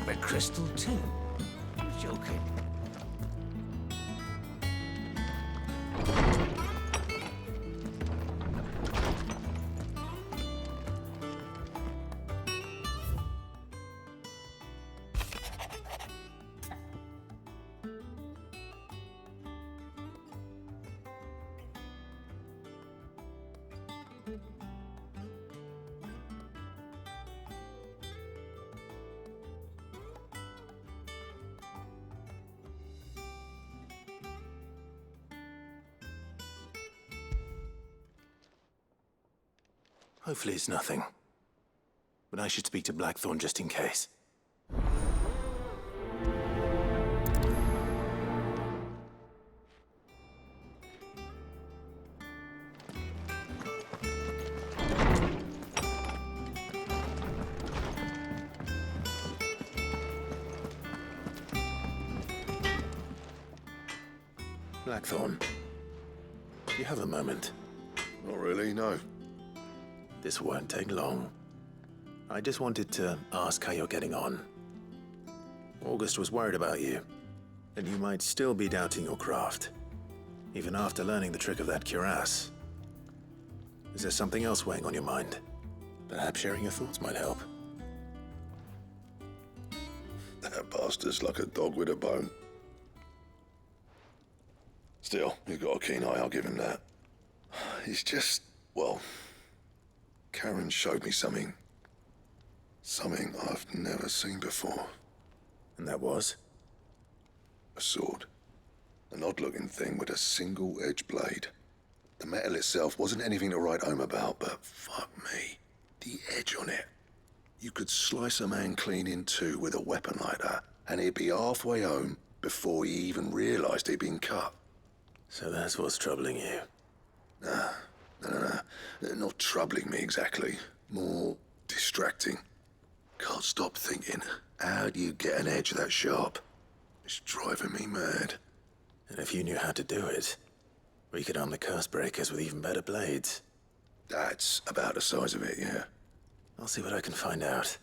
the crystal too. Joking. Hopefully it's nothing. But I should speak to Blackthorne just in case. Blackthorne, do you have a moment? Not really, no. This won't take long. I just wanted to ask how you're getting on. August was worried about you, and you might still be doubting your craft, even after learning the trick of that cuirass. Is there something else weighing on your mind? Perhaps sharing your thoughts might help. That bastard's like a dog with a bone. Still, he's got a keen eye, I'll give him that. He's just, well, Karen showed me something. Something I've never seen before. And that was? A sword. An odd-looking thing with a single-edged blade. The metal itself wasn't anything to write home about, but fuck me. The edge on it. You could slice a man clean in two with a weapon like that, and he'd be halfway home before he even realized he'd been cut. So that's what's troubling you? No. Not troubling me exactly. More distracting. Can't stop thinking, how do you get an edge that sharp? It's driving me mad. And if you knew how to do it, we could arm the curse breakers with even better blades. That's about the size of it, yeah. I'll see what I can find out.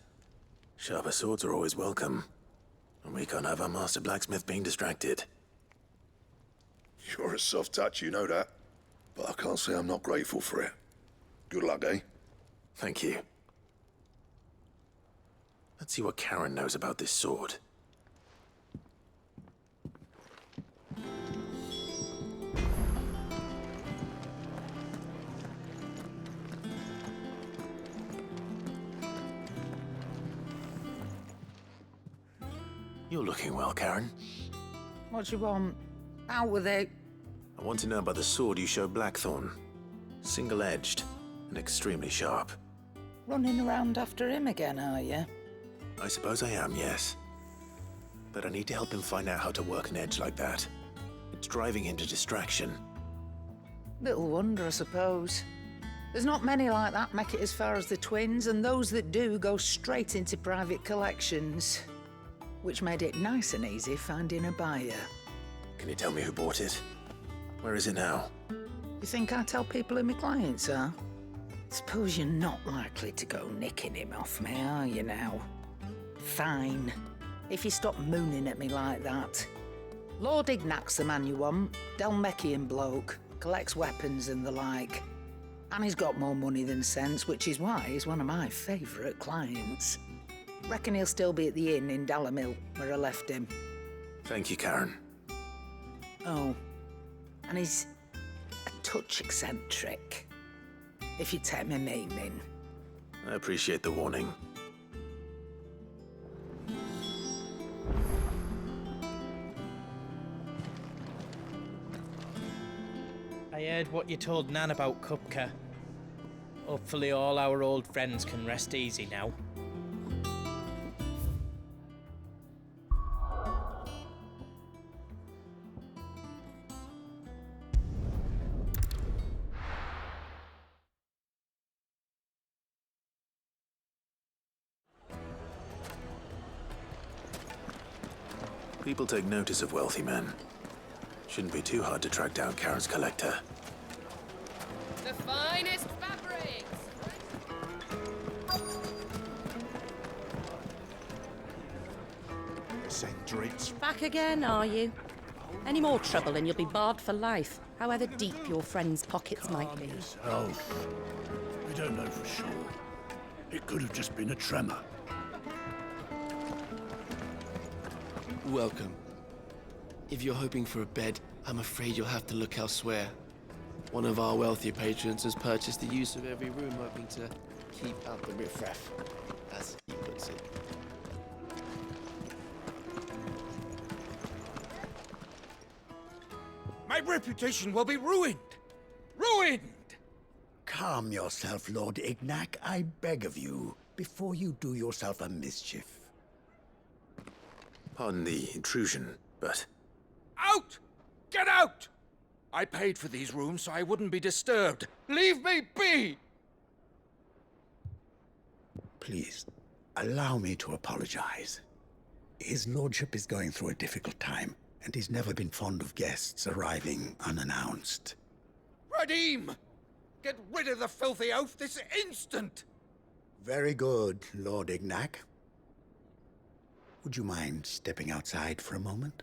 Sharper swords are always welcome. And we can't have our master blacksmith being distracted. You're a soft touch, you know that. But I can't say I'm not grateful for it. Good luck, eh? Thank you. Let's see what Karen knows about this sword. You're looking well, Karen. What do you want? Out with it. I want to know about the sword you showed Blackthorne. Single-edged and extremely sharp. Running around after him again, are you? I suppose I am, yes. But I need to help him find out how to work an edge like that. It's driving him to distraction. Little wonder, I suppose. There's not many like that make it as far as the twins, and those that do go straight into private collections. Which made it nice and easy finding a buyer. Can you tell me who bought it? Where is it now? You think I tell people who my clients are? Suppose you're not likely to go nicking him off me, are you now? Fine. If you stop mooning at me like that. Lord Ignac's the man you want. Dalmekian bloke. Collects weapons and the like. And he's got more money than sense, which is why he's one of my favourite clients. Reckon he'll still be at the inn in Dalimil, where I left him. Thank you, Karen. Oh, and he's a touch eccentric, if you take my meaning. I appreciate the warning. I heard what you told Nan about Kupka. Hopefully all our old friends can rest easy now. People take notice of wealthy men. Shouldn't be too hard to track down Karen's collector. The finest fabrics! Directorates. Back again, are you? Any more trouble and you'll be barred for life, however deep your friend's pockets might be. Yourself. We don't know for sure. It could have just been a tremor. Welcome. If you're hoping for a bed, I'm afraid you'll have to look elsewhere. One of our wealthier patrons has purchased the use of every room, hoping to keep out the riffraff, as he puts it. My reputation will be ruined! Ruined! Calm yourself, Lord Ignac, I beg of you, before you do yourself a mischief. Pardon the intrusion, but Out! Get out! I paid for these rooms so I wouldn't be disturbed. Leave me be! Please, allow me to apologize. His lordship is going through a difficult time, and he's never been fond of guests arriving unannounced. Radim! Get rid of the filthy oaf this instant! Very good, Lord Ignac. Would you mind stepping outside for a moment?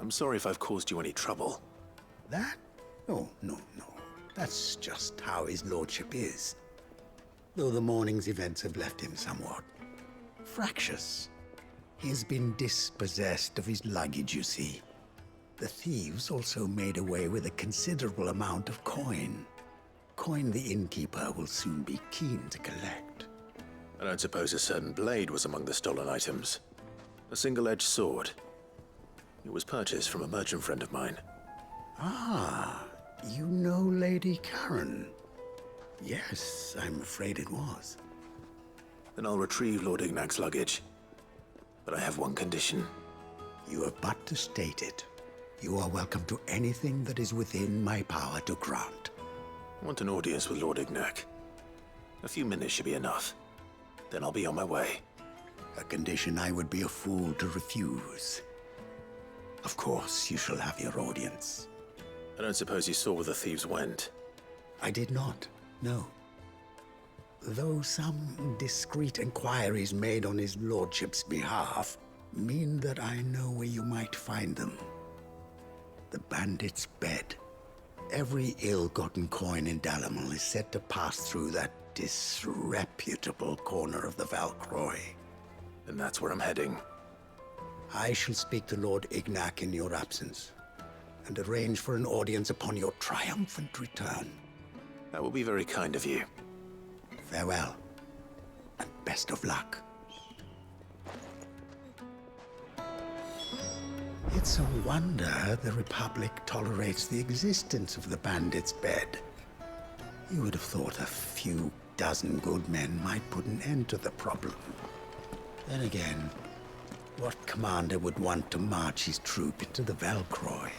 I'm sorry if I've caused you any trouble. That? Oh, no. That's just how his lordship is. Though the morning's events have left him somewhat fractious. He's been dispossessed of his luggage, you see. The thieves also made away with a considerable amount of coin. Coin the innkeeper will soon be keen to collect. I don't suppose a certain blade was among the stolen items. A single-edged sword. It was purchased from a merchant friend of mine. Ah, you know Lady Karen. Yes, I'm afraid it was. Then I'll retrieve Lord Ignac's luggage. But I have one condition. You have but to state it. You are welcome to anything that is within my power to grant. I want an audience with Lord Ignac. A few minutes should be enough. Then I'll be on my way. A condition I would be a fool to refuse. Of course, you shall have your audience. I don't suppose you saw where the thieves went. I did not, no. Though some discreet inquiries made on his lordship's behalf mean that I know where you might find them. The bandit's bed. Every ill-gotten coin in Dalimil is said to pass through that disreputable corner of the Velkroy. And that's where I'm heading. I shall speak to Lord Ignac in your absence, and arrange for an audience upon your triumphant return. That will be very kind of you. Farewell, and best of luck. It's a wonder the Republic tolerates the existence of the bandit's bed. You would have thought a few dozen good men might put an end to the problem. Then again, what commander would want to march his troop into the Velkroy?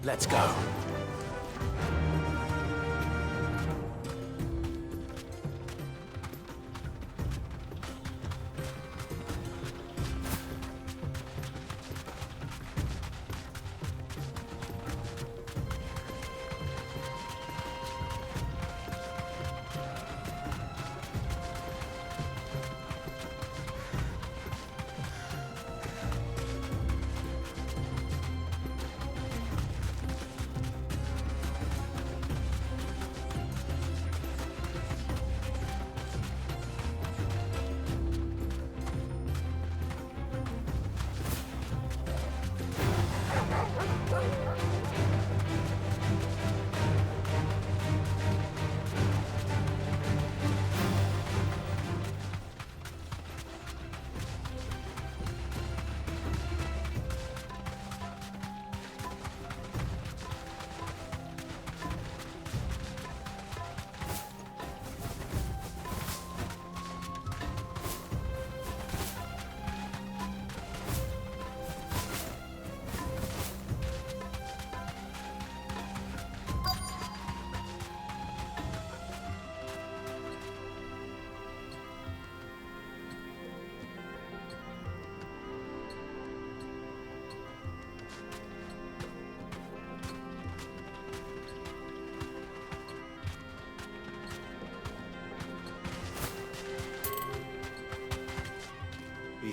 Let's go.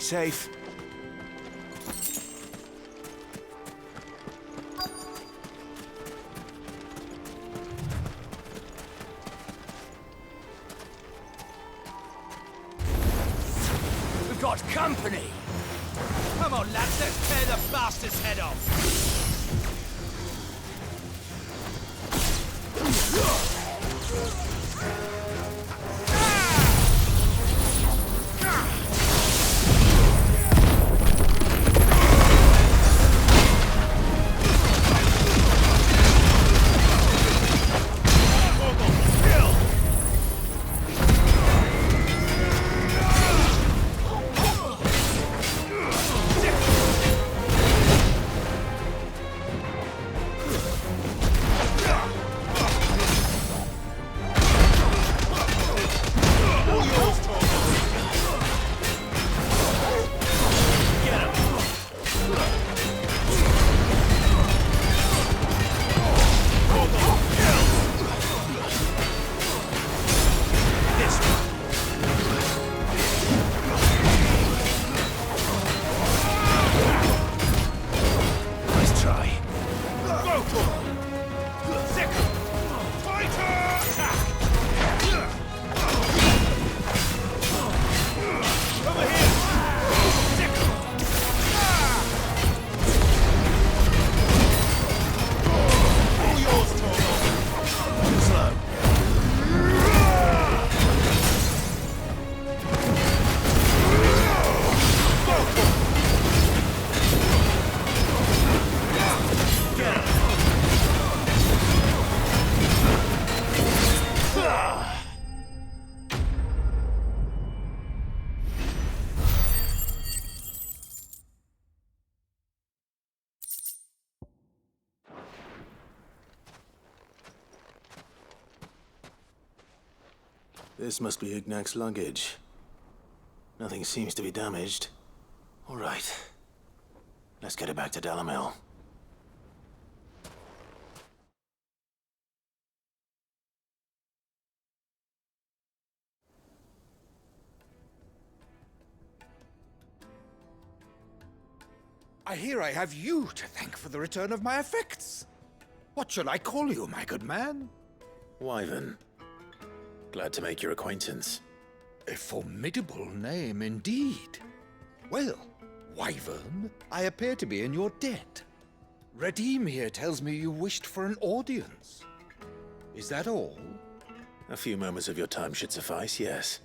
safe. We've got company! Come on, lads, let's tear the bastard's head off! This must be Ignac's luggage. Nothing seems to be damaged. All right. Let's get it back to Dalimil. I hear I have you to thank for the return of my effects. What shall I call you, my good man? Wyvern. Glad to make your acquaintance. A formidable name indeed. Well, Wyvern, I appear to be in your debt. Redeem here tells me you wished for an audience. Is that all? A few moments of your time should suffice, yes.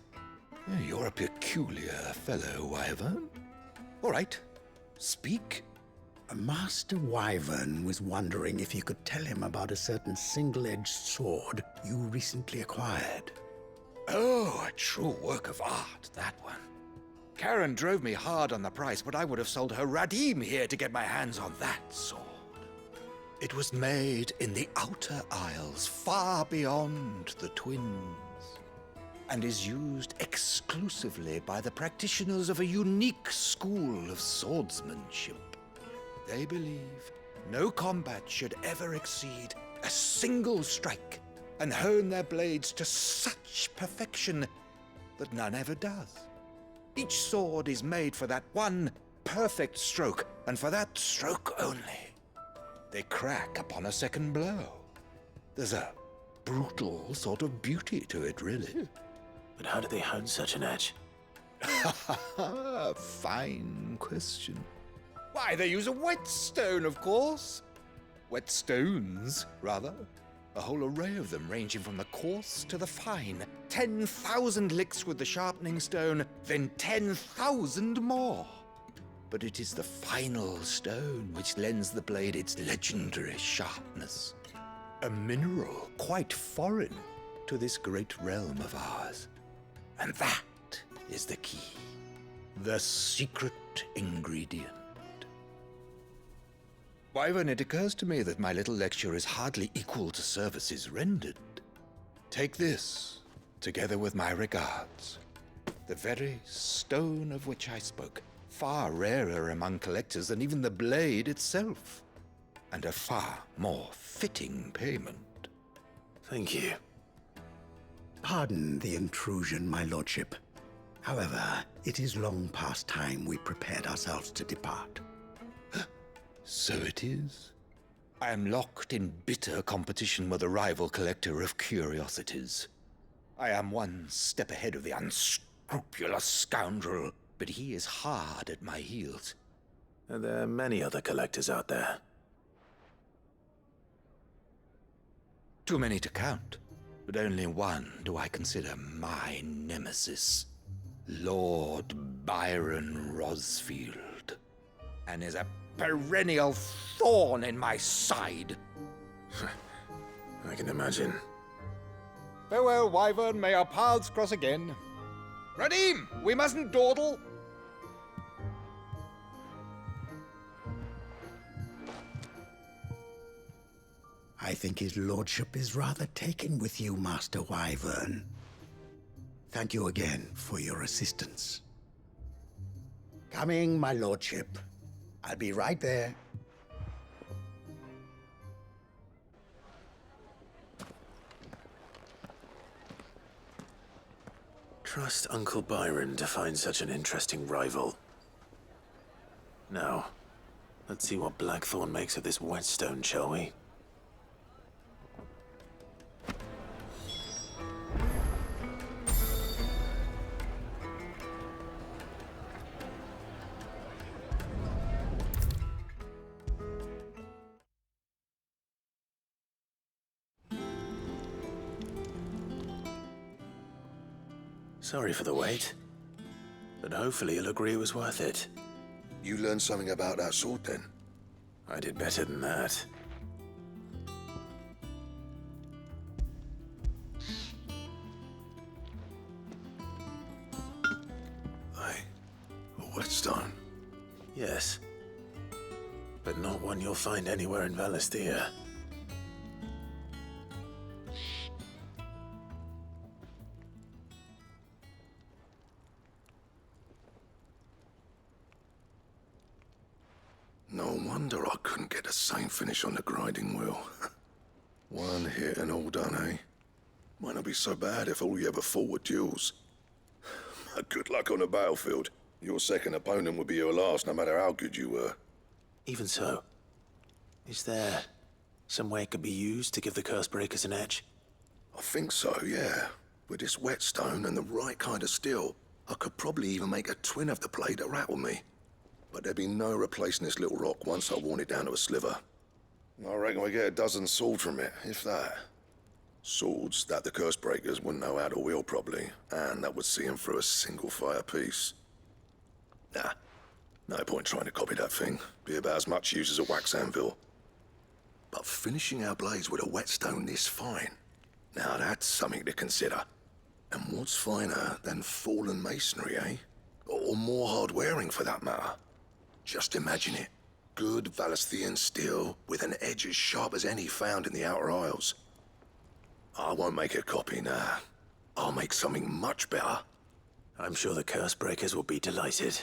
You're a peculiar fellow, Wyvern. All right, speak. Master Wyvern was wondering if you could tell him about a certain single-edged sword you recently acquired. Oh, a true work of art, that one. Karen drove me hard on the price, but I would have sold her Radim here to get my hands on that sword. It was made in the Outer Isles, far beyond the Twins, and is used exclusively by the practitioners of a unique school of swordsmanship. They believe no combat should ever exceed a single strike, and hone their blades to such perfection that none ever does. Each sword is made for that one perfect stroke, and for that stroke only. They crack upon a second blow. There's a brutal sort of beauty to it, really. But how do they hone such an edge? Fine question. Why, they use a whetstone, of course. Whetstones, rather. A whole array of them, ranging from the coarse to the fine. 10,000 licks with the sharpening stone, then 10,000 more. But it is the final stone which lends the blade its legendary sharpness. A mineral quite foreign to this great realm of ours. And that is the key. The secret ingredient. Wyvern, it occurs to me that my little lecture is hardly equal to services rendered. Take this, together with my regards. The very stone of which I spoke, far rarer among collectors than even the blade itself, and a far more fitting payment. Thank you. Pardon the intrusion, my lordship. However, it is long past time we prepared ourselves to depart. So it is. I am locked in bitter competition with a rival collector of curiosities. I am one step ahead of the unscrupulous scoundrel, but he is hard at my heels. Are there many other collectors out there? Too many to count, but only one do I consider my nemesis. Lord Byron Rosfield, and is a perennial thorn in my side. I can imagine. Farewell, Wyvern, may our paths cross again. Radim, we mustn't dawdle. I think his lordship is rather taken with you, Master Wyvern. Thank you again for your assistance. Coming, my lordship. I'll be right there. Trust Uncle Byron to find such an interesting rival. Now, let's see what Blackthorne makes of this whetstone, shall we? Sorry for the wait, but hopefully you'll agree it was worth it. You learned something about that sword then? I did better than that. Hey, a whetstone? Yes, but not one you'll find anywhere in Valisthea. No wonder I couldn't get the same finish on the grinding wheel. One hit and all done, eh? Might not be so bad if all you ever fought were duels. But good luck on the battlefield. Your second opponent would be your last, no matter how good you were. Even so, is there some way it could be used to give the curse breakers an edge? I think so, yeah. With this whetstone and the right kind of steel, I could probably even make a twin of the blade that rattled me. But there'd be no replacing this little rock once I worn it down to a sliver. I reckon we get a dozen swords from it, if that. Swords that the curse breakers wouldn't know how to wield properly, and that would see them through a single fire piece. Nah, no point trying to copy that thing. Be about as much use as a wax anvil. But finishing our blades with a whetstone this fine, now that's something to consider. And what's finer than fallen masonry, eh? Or more hard-wearing, for that matter. Just imagine it. Good Valisthean steel with an edge as sharp as any found in the Outer Isles. I won't make a copy, nah. I'll make something much better. I'm sure the curse breakers will be delighted.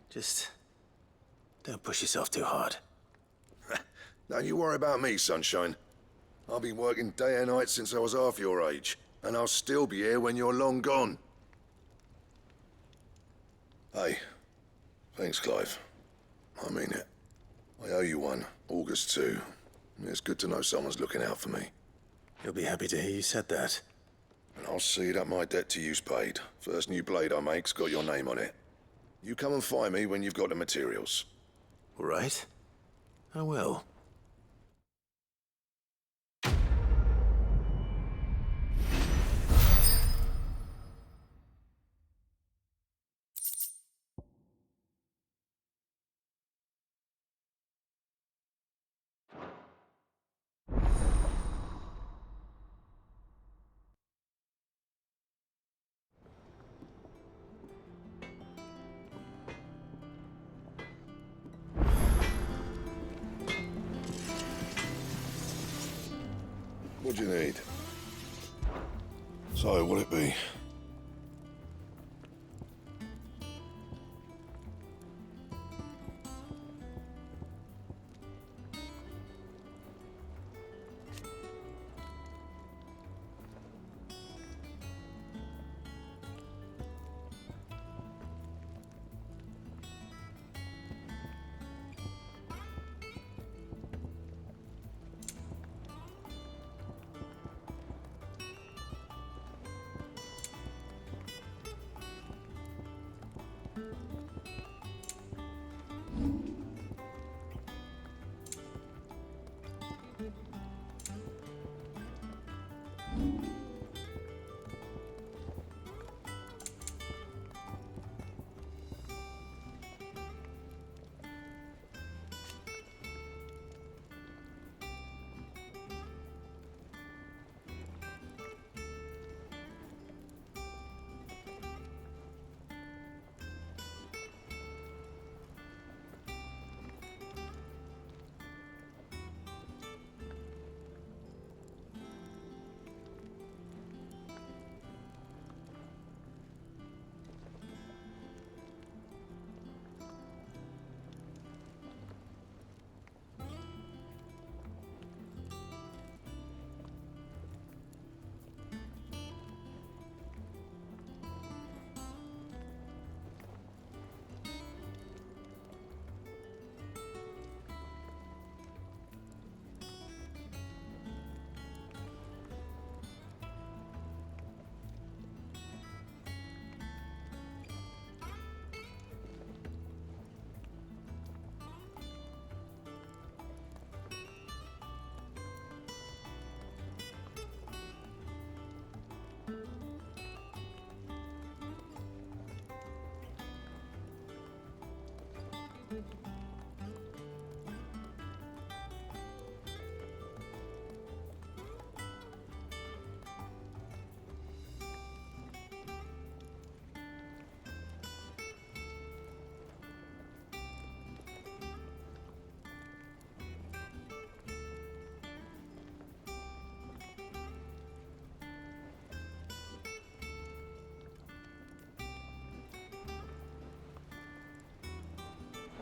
Just don't push yourself too hard. Don't you worry about me, sunshine. I've been working day and night since I was half your age, and I'll still be here when you're long gone. Hey, thanks, Clive. I mean it. I owe you one, August too. It's good to know someone's looking out for me. He'll be happy to hear you said that. And I'll see that my debt to you's paid. First new blade I make's got your name on it. You come and find me when you've got the materials. All right? I will. What do you need? So, what'll it be?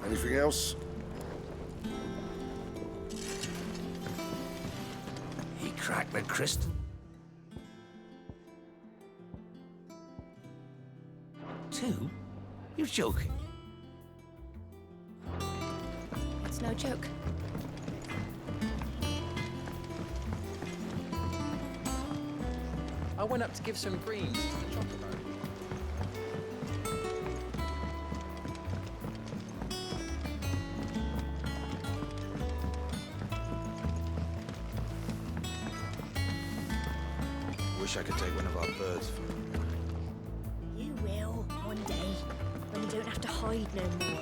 Anything else? He cracked the crystal. Two? You're joking. It's no joke. I went up to give some greens to the chocolate. Wish I could take one of our birds for You will, one day, when you don't have to hide no more.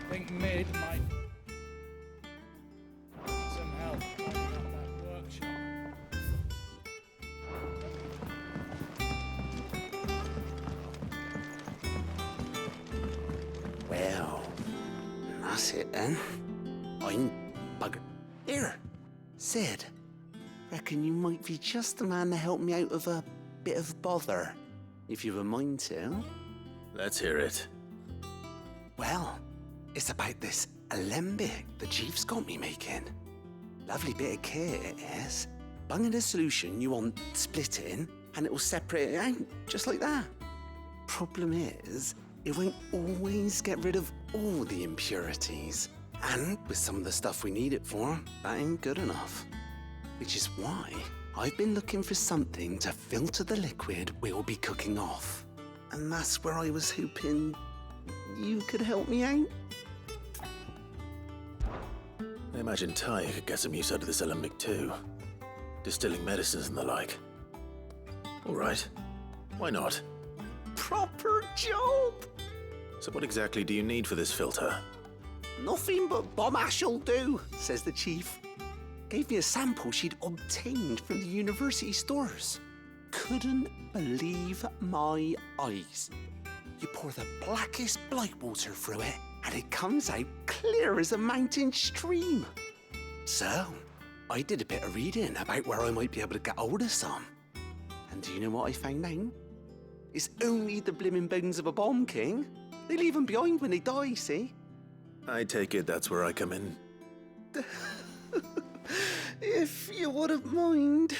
Think Maid might need some help cleaning up that workshop. Well, that's it then. I'm buggered. Here, Sid. Reckon you might be just the man to help me out of a bit of bother, if you've a mind to. Let's hear it. Well, it's about this alembic the chief's got me making. Lovely bit of kit it is. Bung in a solution you want splitting, and it'll separate it out, just like that. Problem is, it won't always get rid of all the impurities. And with some of the stuff we need it for, that ain't good enough. Which is why I've been looking for something to filter the liquid we'll be cooking off. And that's where I was hoping you could help me out. I imagine Ty could get some use out of this alembic too. Distilling medicines and the like. All right. Why not? Proper job! So what exactly do you need for this filter? Nothing but bomb ash'll do, says the chief. Gave me a sample she'd obtained from the university stores. Couldn't believe my eyes. You pour the blackest blight water through it, and it comes out clear as a mountain stream. So, I did a bit of reading about where I might be able to get hold of some. And do you know what I found out? It's only the blimmin' bones of a bomb king. They leave them behind when they die, see? I take it that's where I come in. If you wouldn't mind.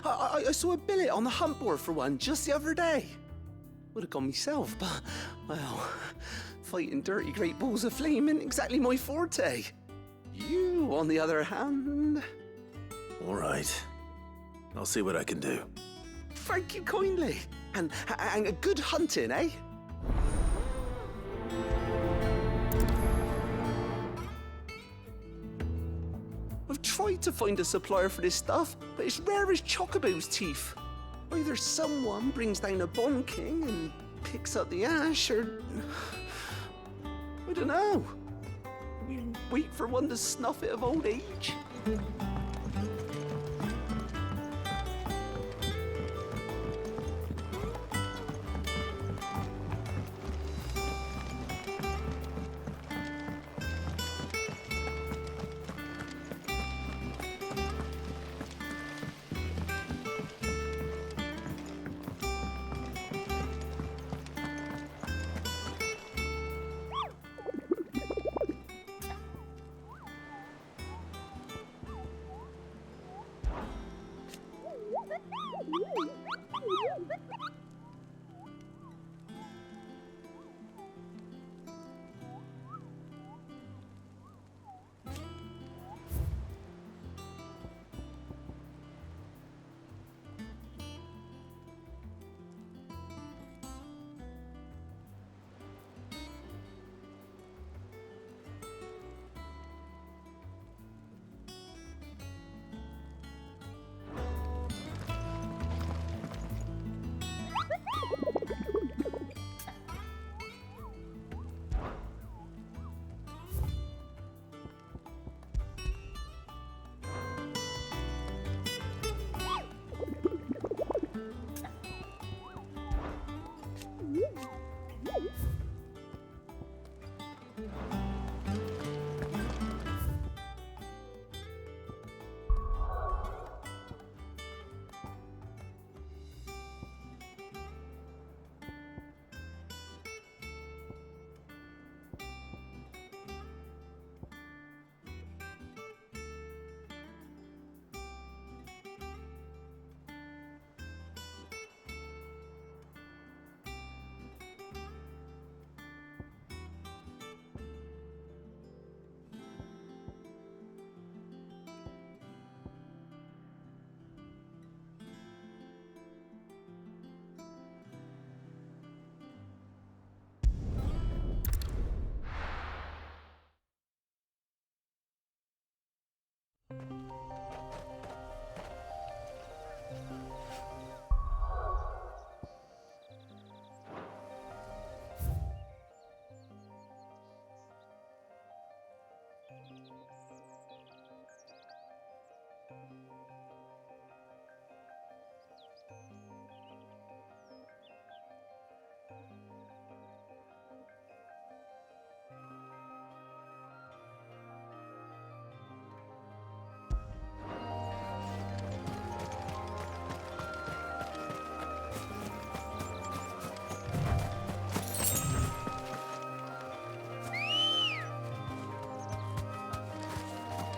I saw a billet on the hunt board for one just the other day. Would have gone myself, but, well, fighting dirty great balls of flame ain't exactly my forte. You, on the other hand... All right. I'll see what I can do. Thank you kindly. And a good hunting, eh? I've tried to find a supplier for this stuff, but it's rare as Chocobo's teeth. Either someone brings down a Bomb King and picks up the ash, or... I don't know. We wait for one to snuff it of old age.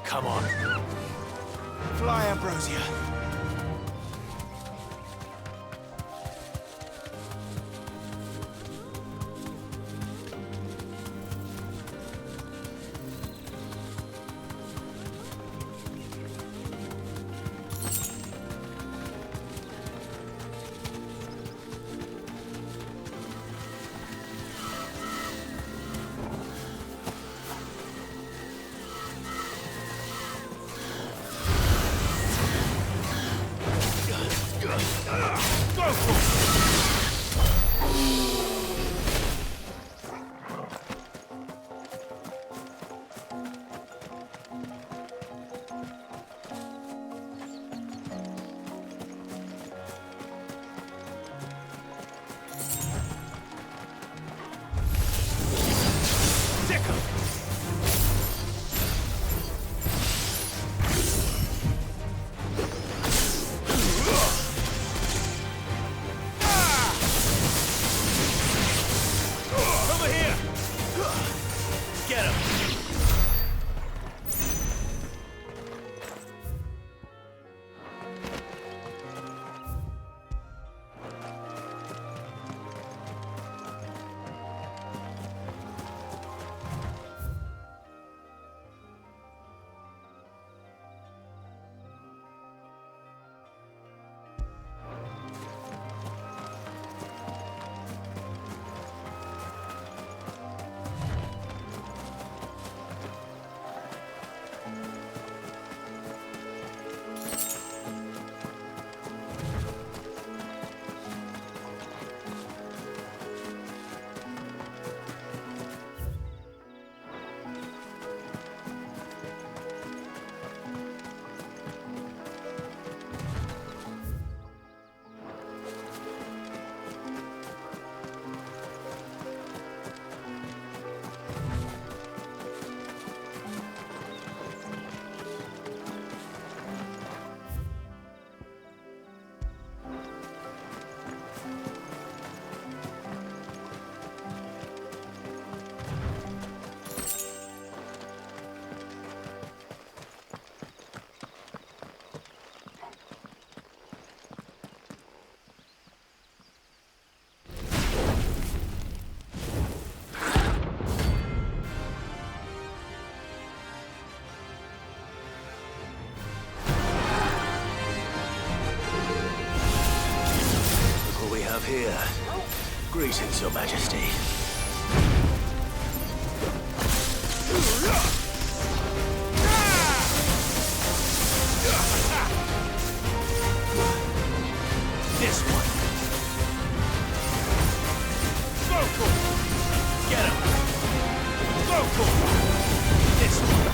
Come on. Fly, Ambrosia. Here. Greetings, Your Majesty. This one. Velkroy! Get him! Velkroy! This one.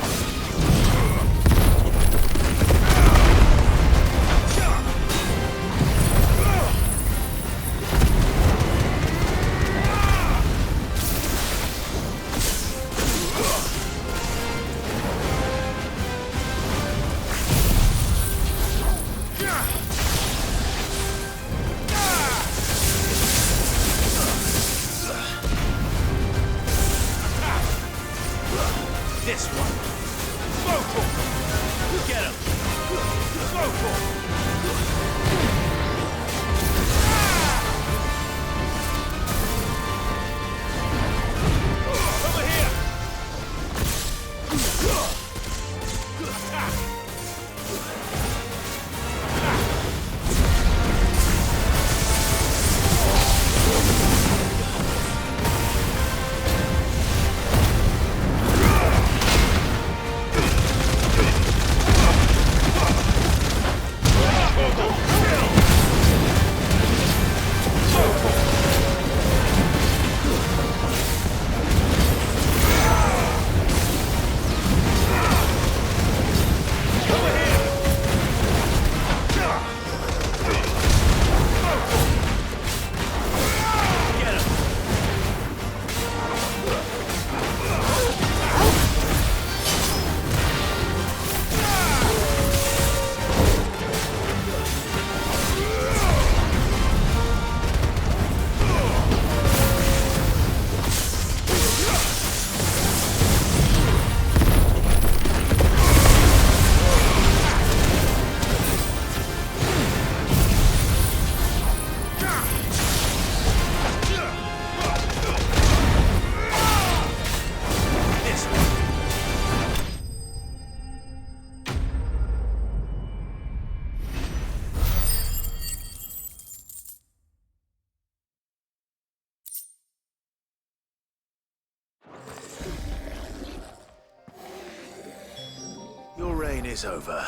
is over.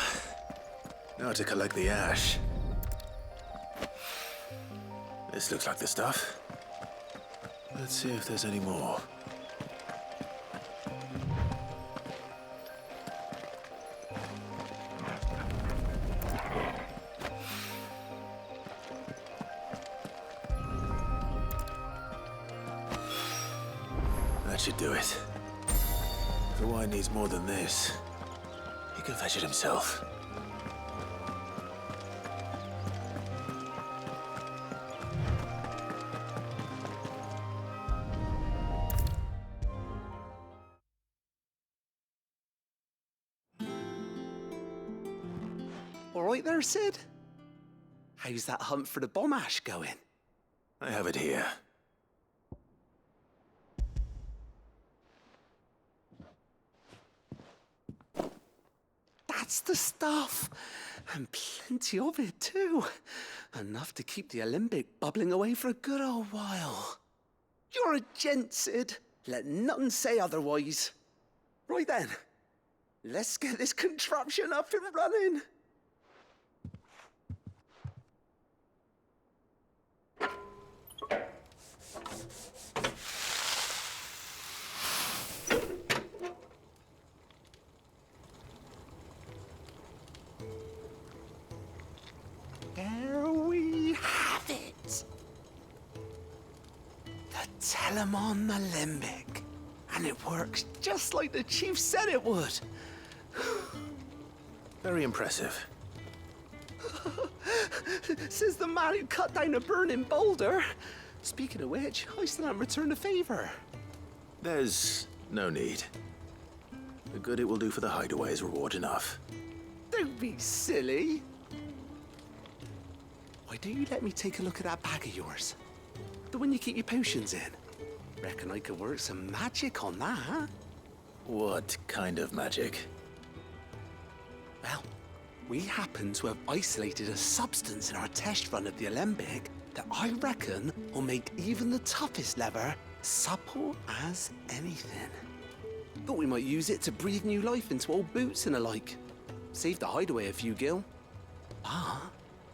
Now to collect the ash. This looks like the stuff. Let's see if there's any more. That should do it. The wine needs more than this. He can fetch it himself. All right there, Sid? How's that hunt for the bomb ash going? I have it here. That's the stuff. And plenty of it, too. Enough to keep the alembic bubbling away for a good old while. You're a gent, Sid. Let nothing say otherwise. Right then, let's get this contraption up and running. There we have it. The Telemon Alembic. And it works just like the chief said it would. Very impressive. Says the man who cut down a burning boulder. Speaking of which, I still haven't returned the favor. There's no need. The good it will do for the hideaway is reward enough. Don't be silly. Why don't you let me take a look at that bag of yours? The one you keep your potions in. Reckon I could work some magic on that, huh? What kind of magic? Well, we happen to have isolated a substance in our test run of the alembic that I reckon will make even the toughest leather supple as anything. Thought we might use it to breathe new life into old boots and the like. Save the hideaway a few gil. But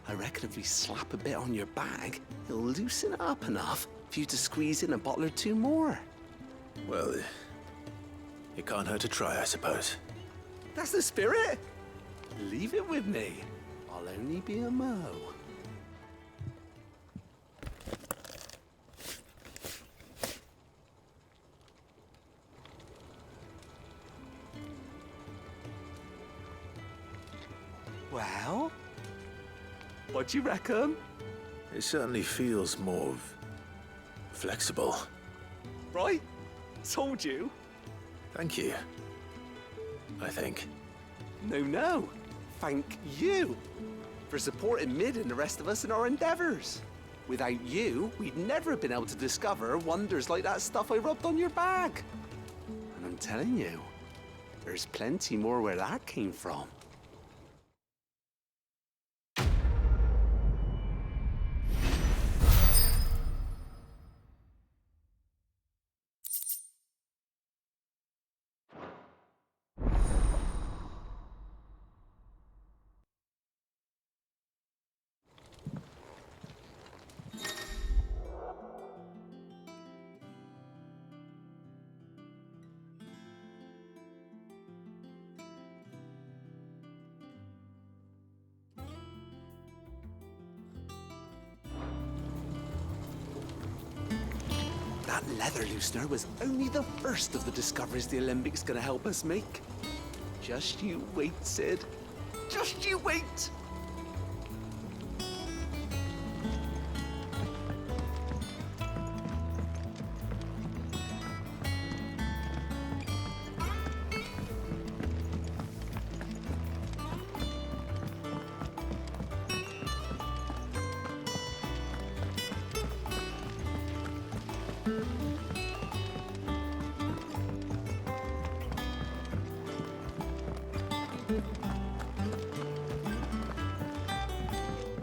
I reckon if we slap a bit on your bag, it'll loosen it up enough for you to squeeze in a bottle or two more. Well, it can't hurt to try, I suppose. That's the spirit. Leave it with me. I'll only be a mo. Well, what do you reckon? It certainly feels more flexible. Right? Told you. Thank you. I think. No. Thank you for supporting Mid and the rest of us in our endeavors. Without you, we'd never have been able to discover wonders like that stuff I rubbed on your bag. And I'm telling you, there's plenty more where that came from. That leather loosener was only the first of the discoveries the Alembics gonna help us make. Just you wait, Sid. Just you wait!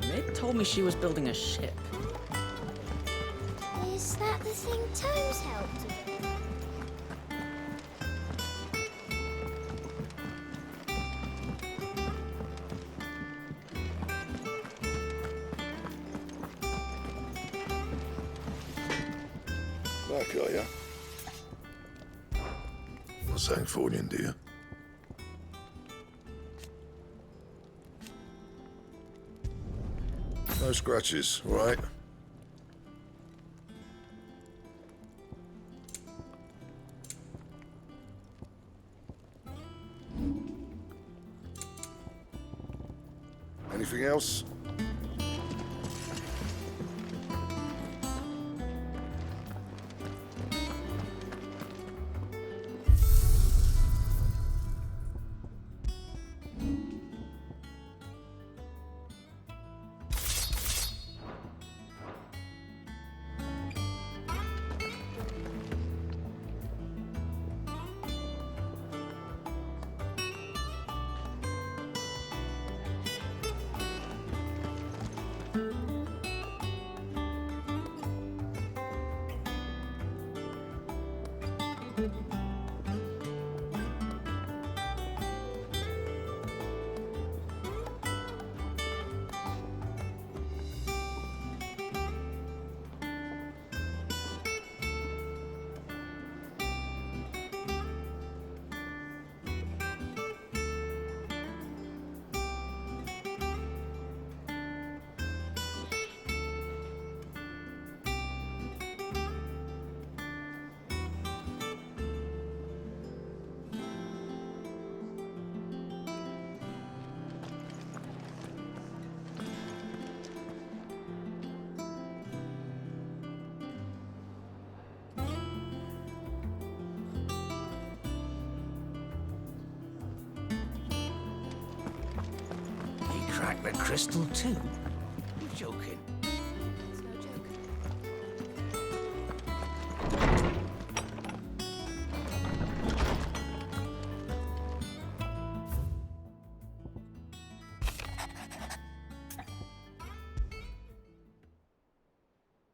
Mid told me she was building a ship. Is that the thing Toes helped with? Back, are ya? Not Sangfordian, do you? No scratches, all right? Anything else? Crack the crystal too? You're joking. It's no joke.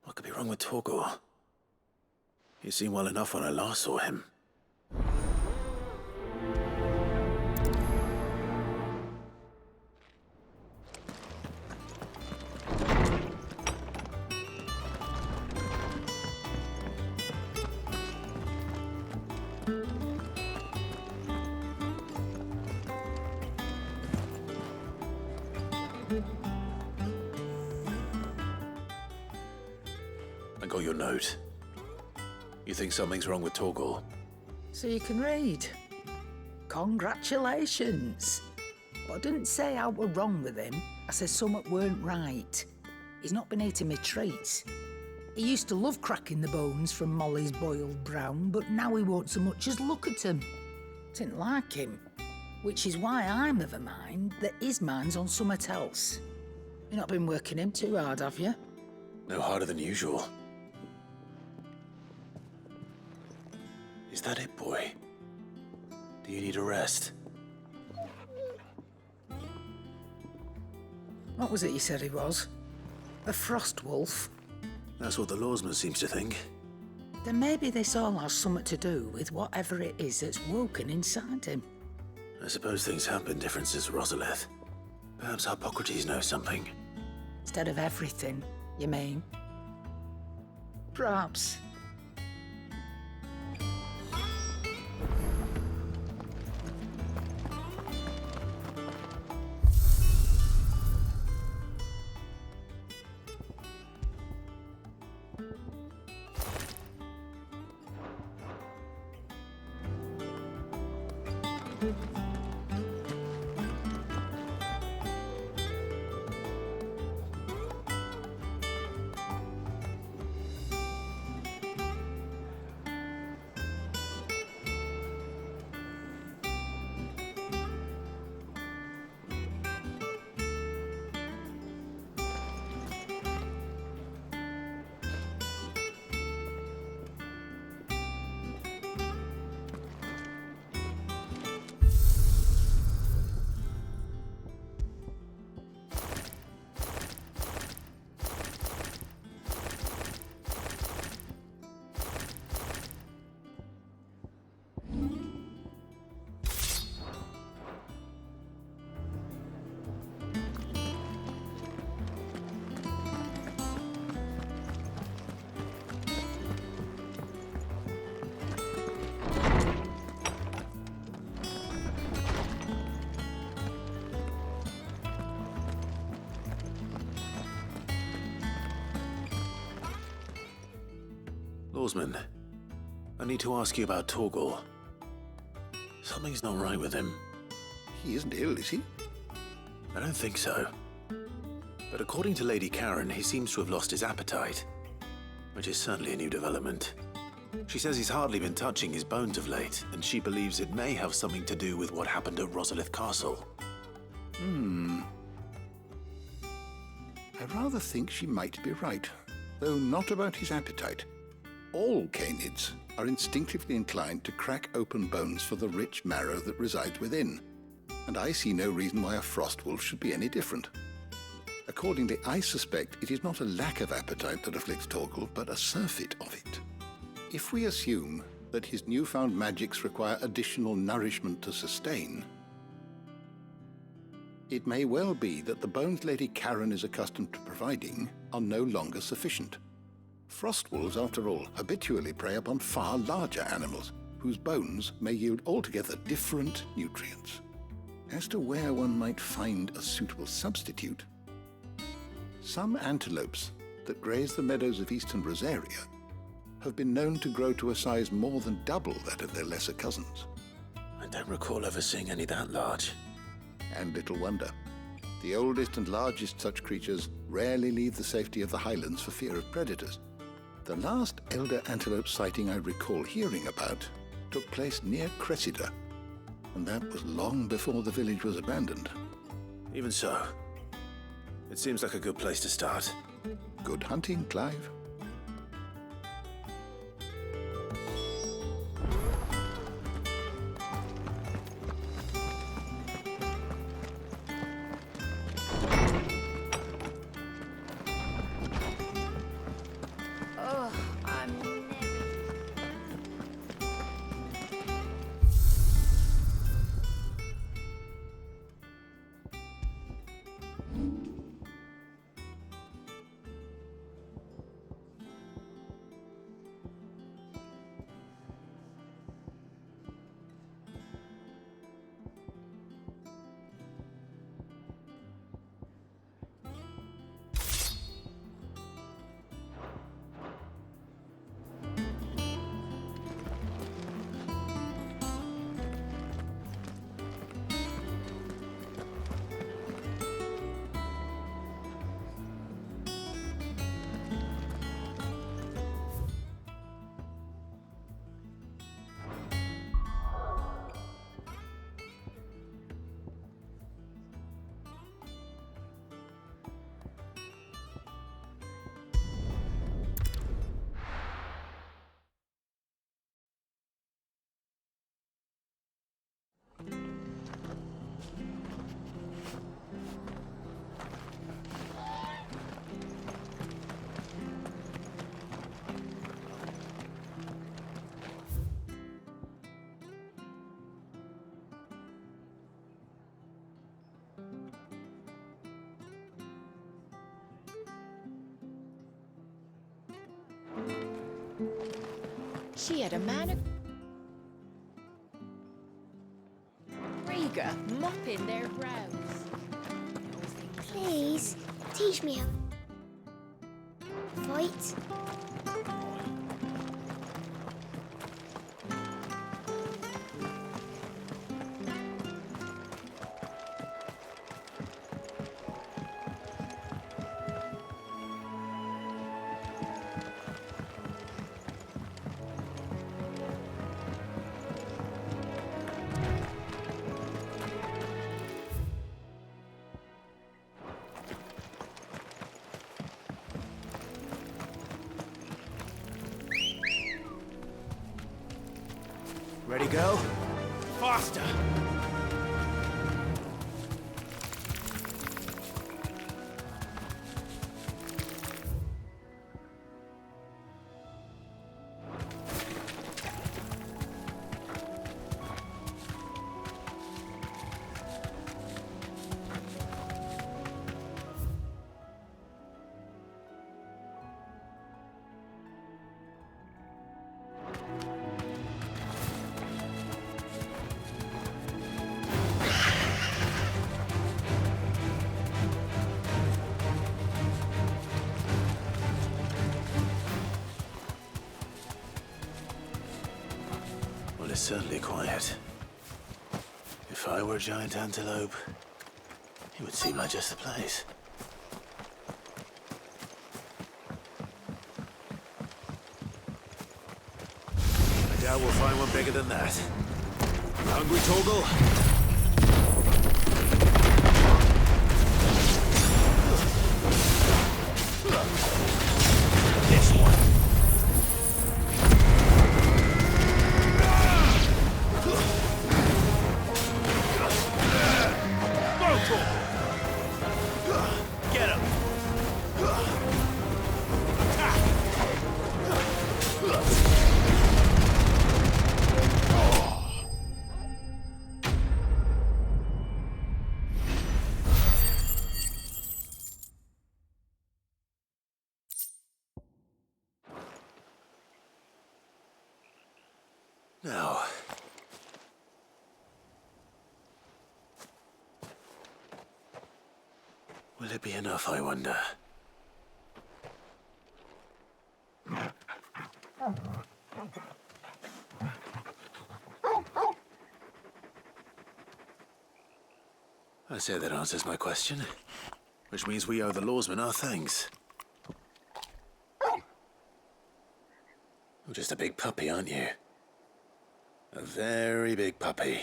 What could be wrong with Torgor? He seemed well enough when I last saw him. I got your note. You think something's wrong with Torgor? So you can read. Congratulations. Well, I didn't say I were wrong with him. I said something weren't right. He's not been eating me treats. He used to love cracking the bones from Molly's boiled brown, but now he won't so much as look at them. Didn't like him. Which is why I'm of a mind that his mind's on something else. You've not been working him too hard, have you? No harder than usual. Is that it, boy? Do you need a rest? What was it you said he was? A frost wolf? That's what the lawsman seems to think. Then maybe this all has something to do with whatever it is that's woken inside him. I suppose things have been different since Rosalith. Perhaps Hippocrates knows something. Instead of everything, you mean? Perhaps. Lawsman, I need to ask you about Torgal. Something's not right with him. He isn't ill, is he? I don't think so. But according to Lady Karen, he seems to have lost his appetite, which is certainly a new development. She says he's hardly been touching his bones of late, and she believes it may have something to do with what happened at Rosalith Castle. I rather think she might be right, though not about his appetite. All canids are instinctively inclined to crack open bones for the rich marrow that resides within, and I see no reason why a frostwolf should be any different. Accordingly, I suspect it is not a lack of appetite that afflicts Torgal, but a surfeit of it. If we assume that his newfound magics require additional nourishment to sustain, it may well be that the bones Lady Karen is accustomed to providing are no longer sufficient. Frostwolves, after all, habitually prey upon far larger animals, whose bones may yield altogether different nutrients. As to where one might find a suitable substitute, some antelopes that graze the meadows of eastern Rosaria have been known to grow to a size more than double that of their lesser cousins. I don't recall ever seeing any that large. And little wonder. The oldest and largest such creatures rarely leave the safety of the highlands for fear of predators. The last elder antelope sighting I recall hearing about took place near Cressida, and that was long before the village was abandoned. Even so, it seems like a good place to start. Good hunting, Clive. She had a man. Riga mopping their brows. Please, teach me how to fight. Ready, go? Faster! is certainly quiet. If I were a giant antelope, it would seem like just the place. I doubt we'll find one bigger than that. Hungry, Torgal? This one. Get him! Now, will it be enough, I wonder? I say that answers my question, which means we owe the lawsman our thanks. You're just a big puppy, aren't you? A very big puppy.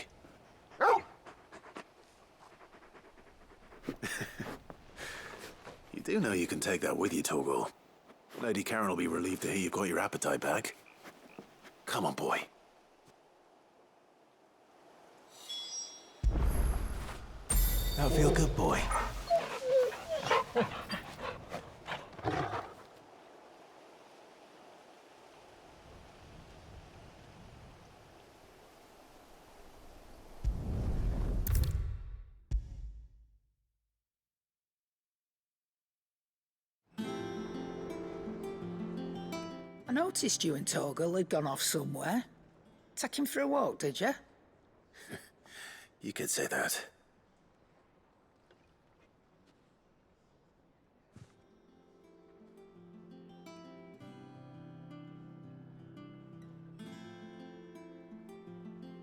You do know you can take that with you, Torgal. Lady Karen will be relieved to hear you've got your appetite back. Come on, boy. That'll feel good, boy. I noticed you and Torgal had gone off somewhere. Take him for a walk, did you? You could say that.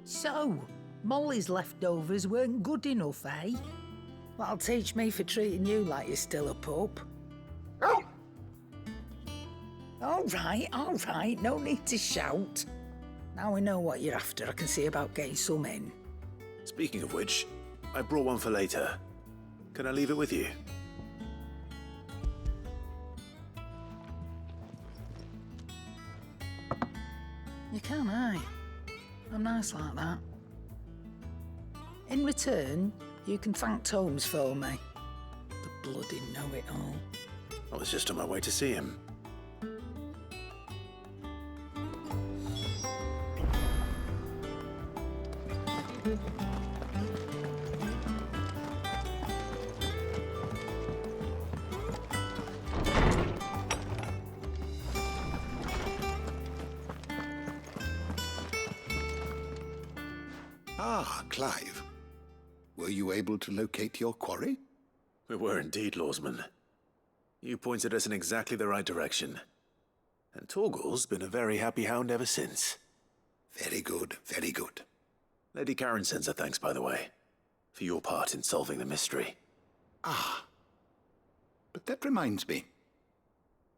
So, Molly's leftovers weren't good enough, eh? That'll teach me for treating you like you're still a pup. All right, no need to shout. Now we know what you're after, I can see about getting some in. Speaking of which, I brought one for later. Can I leave it with you? You can, aye. I'm nice like that. In return, you can thank Tomes for me. The bloody know-it-all. I was just on my way to see him. Ah, Clive. Were you able to locate your quarry? We were indeed, Lawsman. You pointed us in exactly the right direction. And Torgal's been a very happy hound ever since. Very good, very good. Lady Karen sends her thanks, by the way, for your part in solving the mystery. Ah. But that reminds me.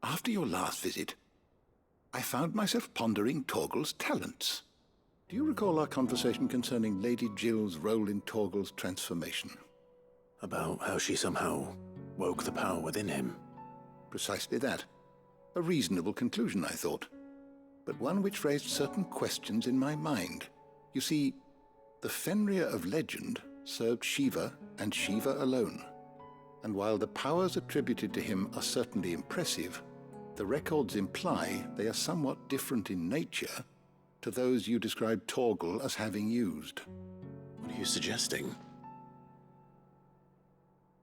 After your last visit, I found myself pondering Torgal's talents. Do you recall our conversation concerning Lady Jill's role in Torgal's transformation? About how she somehow woke the power within him. Precisely that. A reasonable conclusion, I thought. But one which raised certain questions in my mind. You see, the Fenrir of legend served Shiva and Shiva alone. And while the powers attributed to him are certainly impressive, the records imply they are somewhat different in nature to those you described Torgal as having used. What are you suggesting?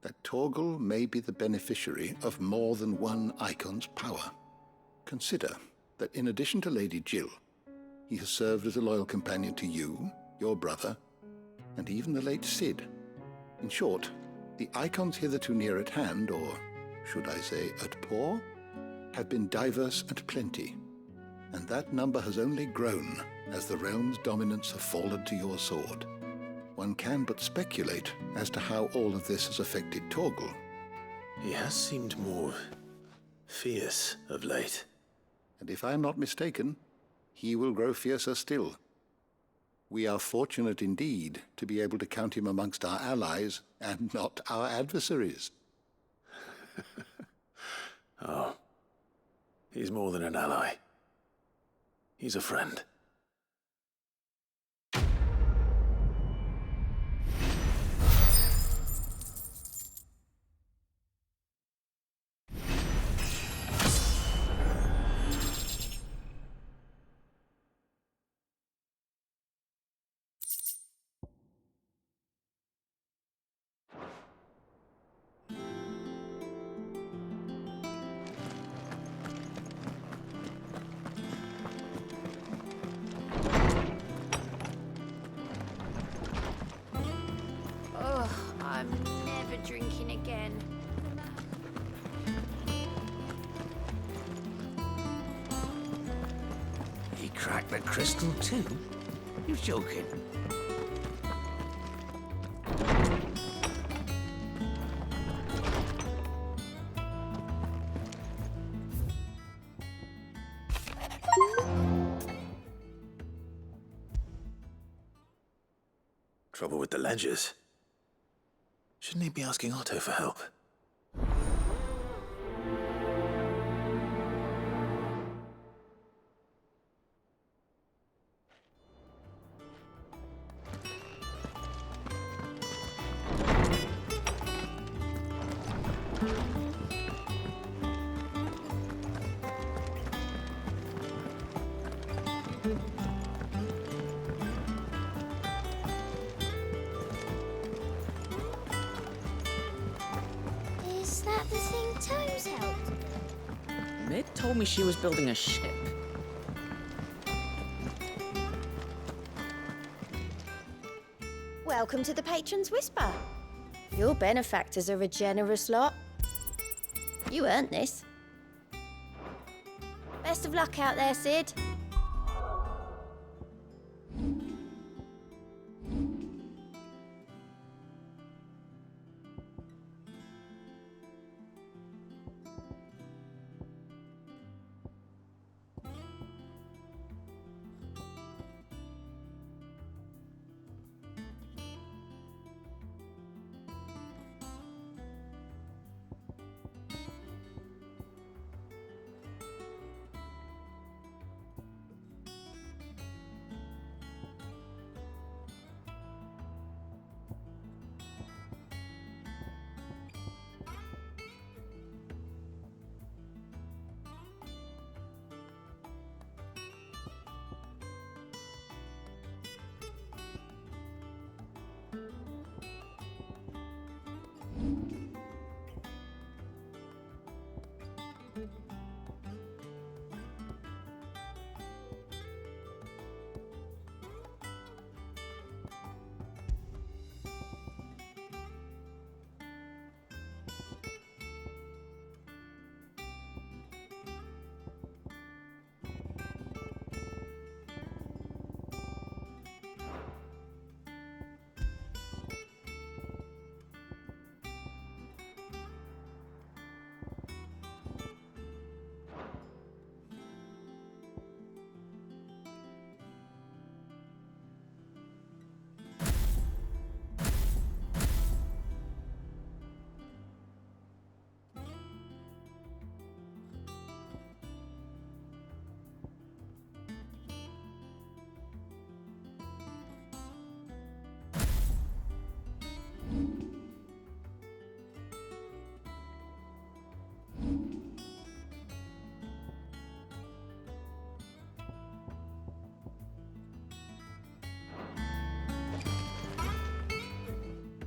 That Torgal may be the beneficiary of more than one icon's power. Consider that in addition to Lady Jill, he has served as a loyal companion to you, your brother, and even the late Cid. In short, the icons hitherto near at hand, or should I say at paw, have been diverse and plenty, and that number has only grown as the realm's dominance have fallen to your sword. One can but speculate as to how all of this has affected Torgal. He has seemed more fierce of late. And if I am not mistaken, he will grow fiercer still. We are fortunate indeed to be able to count him amongst our allies and not our adversaries. Oh, he's more than an ally. He's a friend. Oh, I'm never drinking again. He cracked the crystal too? You're joking. Trouble with the ledgers. Shouldn't he be asking Otto for help? Is that the thing Tomes held? Mid told me she was building a ship. Welcome to the Patron's Whisper. Your benefactors are a generous lot. You earned this. Best of luck out there, Sid.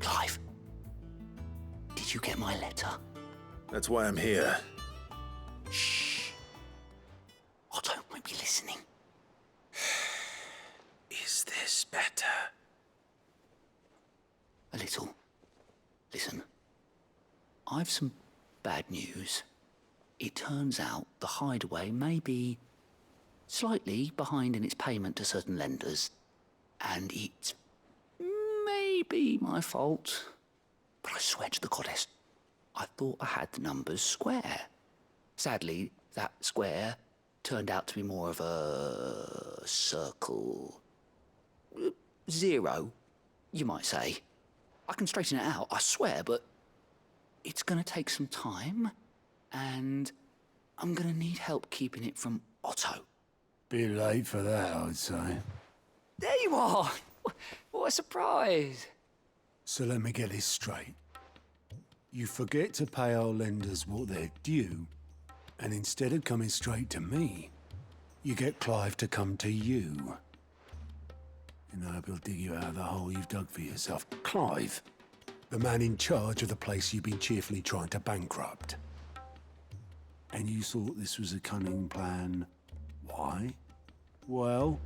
Clive, did you get my letter? That's why I'm here. Shh. Otto might be listening. Is this better? A little. Listen, I've some bad news. It turns out the hideaway may be slightly behind in its payment to certain lenders, and it's maybe my fault. But I swear to the goddess, I thought I had the numbers square. Sadly, that square turned out to be more of a circle. 0, you might say. I can straighten it out, I swear, but it's gonna take some time, and I'm gonna need help keeping it from Otto. Bit late for that, I'd say. There you are! What a surprise! So let me get this straight. You forget to pay our lenders what they're due, and instead of coming straight to me, you get Clive to come to you. And I hope he'll dig you out of the hole you've dug for yourself. Clive, the man in charge of the place you've been cheerfully trying to bankrupt. And you thought this was a cunning plan. Why? Well,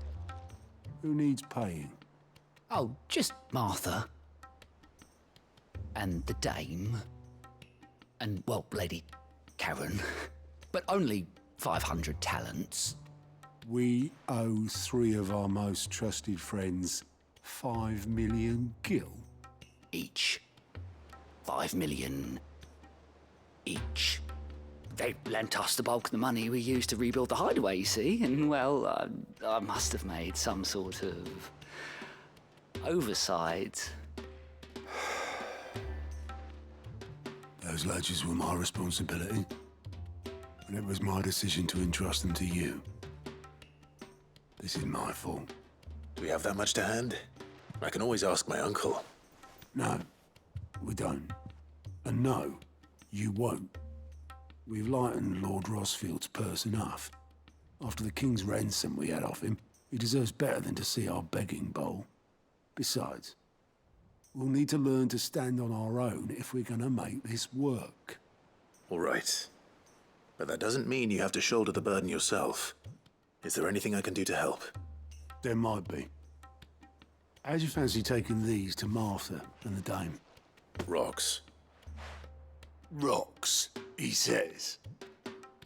who needs paying? Oh, just Martha. And the dame. And, well, Lady Karen. But only 500 talents. We owe 3 of our most trusted friends 5 million gil. Each. 5 million each. They lent us the bulk of the money we used to rebuild the hideaway, you see, and, well, I must have made some sort of oversight. Those ledgers were my responsibility, and it was my decision to entrust them to you. This is my fault. Do we have that much to hand? I can always ask my uncle. No, we don't. And no, you won't. We've lightened Lord Rosfield's purse enough. After the king's ransom we had off him, he deserves better than to see our begging bowl. Besides, we'll need to learn to stand on our own if we're gonna make this work. All right. But that doesn't mean you have to shoulder the burden yourself. Is there anything I can do to help? There might be. How'd you fancy taking these to Martha and the dame? Rocks. Rocks, he says.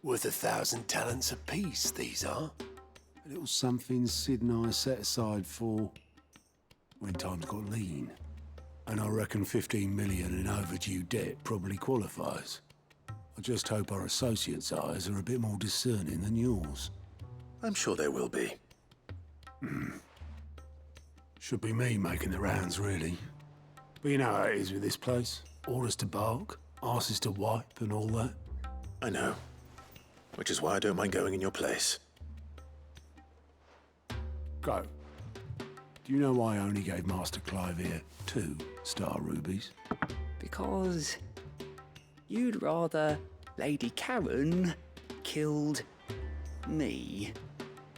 Worth 1,000 talents apiece, these are. A little something Sid and I set aside for when times got lean. And I reckon 15 million in overdue debt probably qualifies. I just hope our associates' eyes are a bit more discerning than yours. I'm sure there will be. Should be me making the rounds, really. But you know how it is with this place. Orders to bark, arses to wipe, and all that. I know. Which is why I don't mind going in your place. Go. Do you know why I only gave Master Clive here 2 star rubies? Because you'd rather Lady Karen killed me.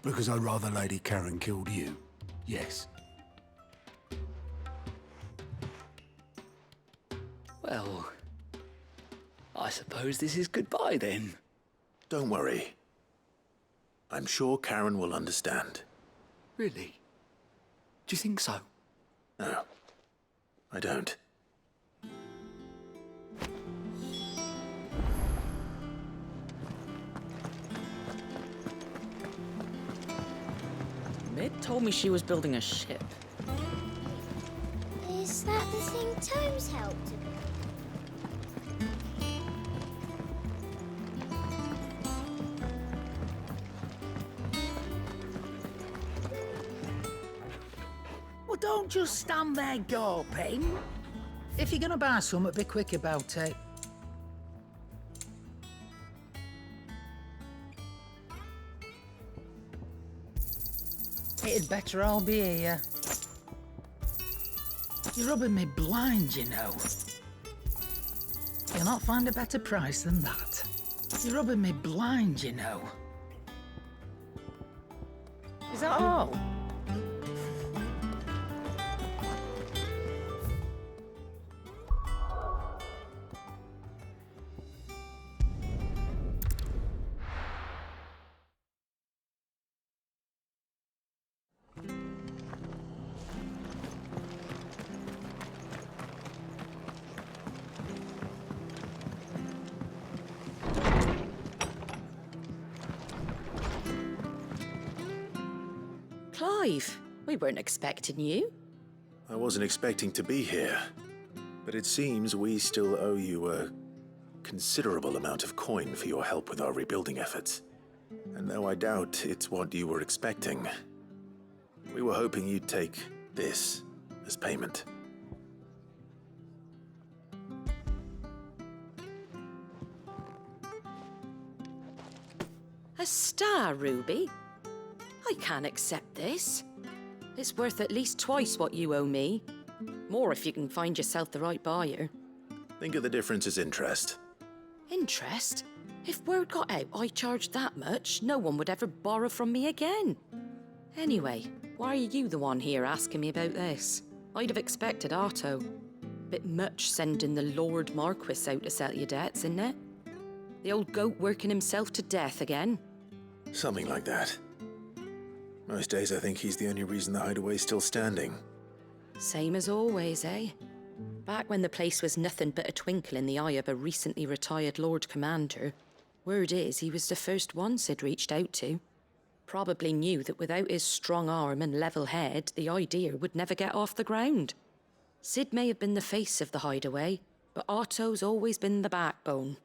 Because I'd rather Lady Karen killed you. Yes. Well, I suppose this is goodbye then. Don't worry. I'm sure Karen will understand. Really? Do you think so? No, I don't. Mid told me she was building a ship. Is that the thing Tomes helped him? Well, don't just stand there gawping. If you're gonna buy something, be quick about it. It'd better all be here. You're rubbing me blind, you know. You'll not find a better price than that. You're rubbing me blind, you know. Is that all? Clive, we weren't expecting you. I wasn't expecting to be here, but it seems we still owe you a considerable amount of coin for your help with our rebuilding efforts. And though I doubt it's what you were expecting, we were hoping you'd take this as payment. A star ruby? I can't accept this. It's worth at least twice what you owe me. More if you can find yourself the right buyer. Think of the difference as interest. Interest? If word got out I charged that much, no one would ever borrow from me again. Anyway, why are you the one here asking me about this? I'd have expected Otto. Bit much sending the Lord Marquis out to settle your debts, isn't it? The old goat working himself to death again. Something like that. Most days I think he's the only reason the hideaway's still standing. Same as always, eh? Back when the place was nothing but a twinkle in the eye of a recently retired Lord Commander, word is he was the first one Sid reached out to. Probably knew that without his strong arm and level head, the idea would never get off the ground. Sid may have been the face of the hideaway, but Otto's always been the backbone.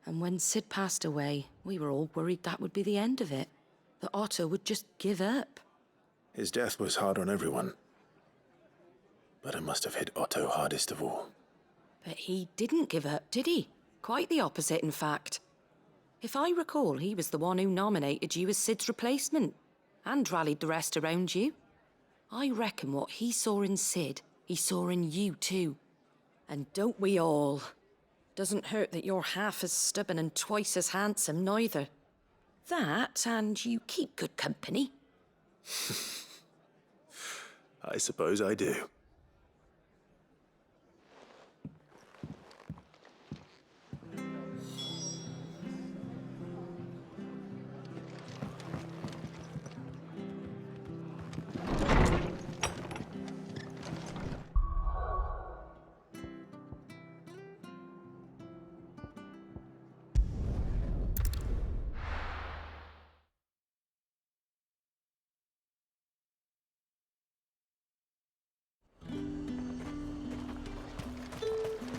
And when Sid passed away, we were all worried that would be the end of it. That Otto would just give up. His death was hard on everyone. But it must have hit Otto hardest of all. But he didn't give up, did he? Quite the opposite, in fact. If I recall, he was the one who nominated you as Sid's replacement, and rallied the rest around you. I reckon what he saw in Sid, he saw in you too. And don't we all? Doesn't hurt that you're half as stubborn and twice as handsome, neither. That, and you keep good company. I suppose I do.